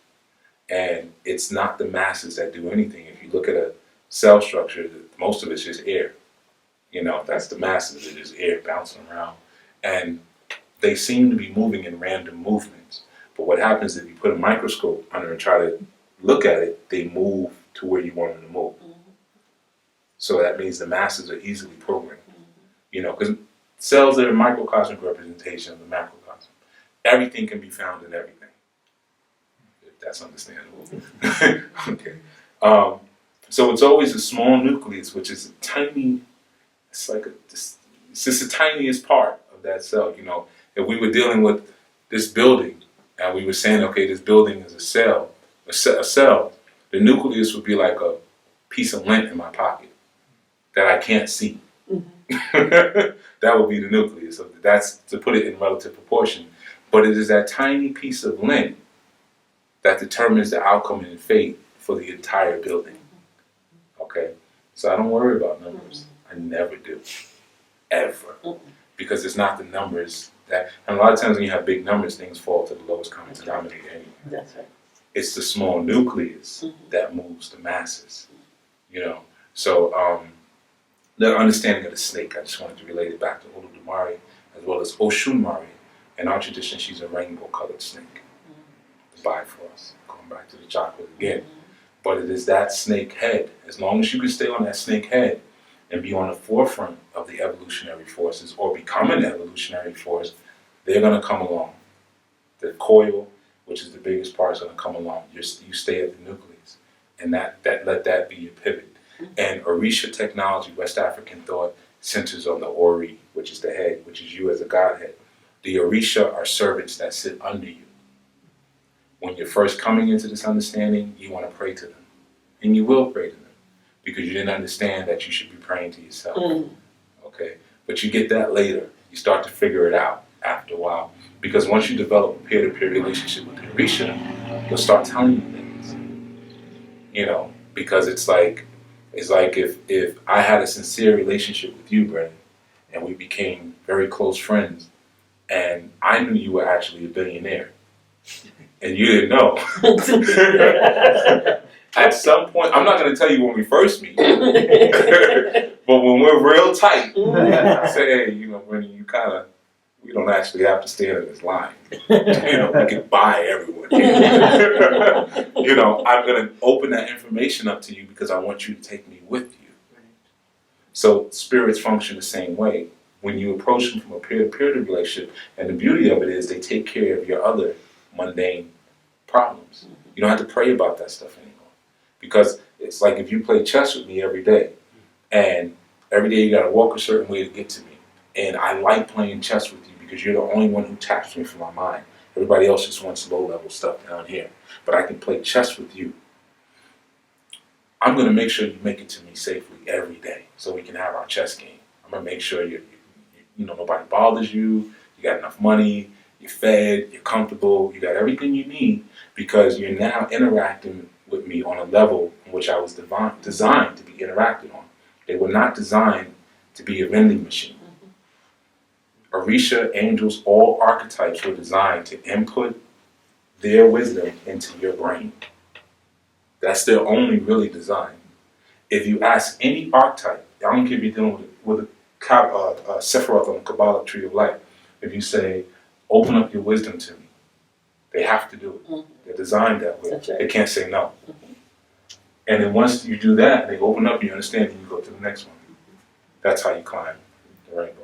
And it's not the masses that do anything. If you look at a cell structure, most of it's just air. You know, that's the masses. It's just air bouncing around. And they seem to be moving in random movements. But what happens if you put a microscope under and try to look at it, they move to where you want them to move. So that means the masses are easily programmed. You know, because cells are a microcosmic representation of the macrocosm. Everything can be found in everything. If that's understandable. Okay. So it's always a small nucleus, which is a tiny, it's just the tiniest part of that cell. You know, if we were dealing with this building and we were saying, okay, this building is a cell, the nucleus would be like a piece of lint in my pocket that I can't see. That would be the nucleus. So that's to put it in relative proportion. But it is that tiny piece of lint that determines the outcome and fate for the entire building. Okay? So I don't worry about numbers. I never do. Ever. Because it's not the numbers that, and a lot of times when you have big numbers, things fall to the lowest common denominator anyway. That's right. It's the small nucleus that moves the masses. You know? So, the understanding of the snake, I just wanted to relate it back to Olodumare as well as Oshun Mari. In our tradition, she's a rainbow-colored snake. The Bifrost, going back to the chakras again. But it is that snake head. As long as you can stay on that snake head and be on the forefront of the evolutionary forces or become an evolutionary force, they're going to come along. The coil, which is the biggest part, is going to come along. You stay at the nucleus. And let that be your pivot. And Orisa technology, West African thought, centers on the Ori, which is the head, which is you as a godhead. The Orisa are servants that sit under you. When you're first coming into this understanding, you want to pray to them. And you will pray to them. Because you didn't understand that you should be praying to yourself. Okay? But you get that later. You start to figure it out after a while. Because once you develop a peer-to-peer relationship with the Orisa, you'll start telling you things. You know, because it's like if I had a sincere relationship with you, Brennan, and we became very close friends, and I knew you were actually a billionaire, and you didn't know. At some point, I'm not going to tell you when we first meet, but when we're real tight, I say, hey, you know, Brennan, we don't actually have to stand in this line. You know, we can buy everyone here. You know, I'm going to open that information up to you because I want you to take me with you. So spirits function the same way. When you approach them from a peer-to-peer relationship, and the beauty of it is they take care of your other mundane problems. You don't have to pray about that stuff anymore. Because it's like if you play chess with me every day, and every day you got to walk a certain way to get to me. And I like playing chess with you because you're the only one who taps me from my mind. Everybody else just wants low-level stuff down here. But I can play chess with you. I'm going to make sure you make it to me safely every day so we can have our chess game. I'm going to make sure you know, nobody bothers you, you got enough money, you're fed, you're comfortable, you got everything you need because you're now interacting with me on a level in which I was designed to be interacted on. They were not designed to be a vending machine. Orisa, angels, all archetypes were designed to input their wisdom into your brain. That's their only really design. If you ask any archetype, I don't care if you're dealing with a Sephiroth on the Kabbalah tree of life, if you say, open up your wisdom to me, they have to do it. They're designed that way. Right. They can't say no. And then once you do that, they open up, you understand, and you go to the next one. That's how you climb the rainbow.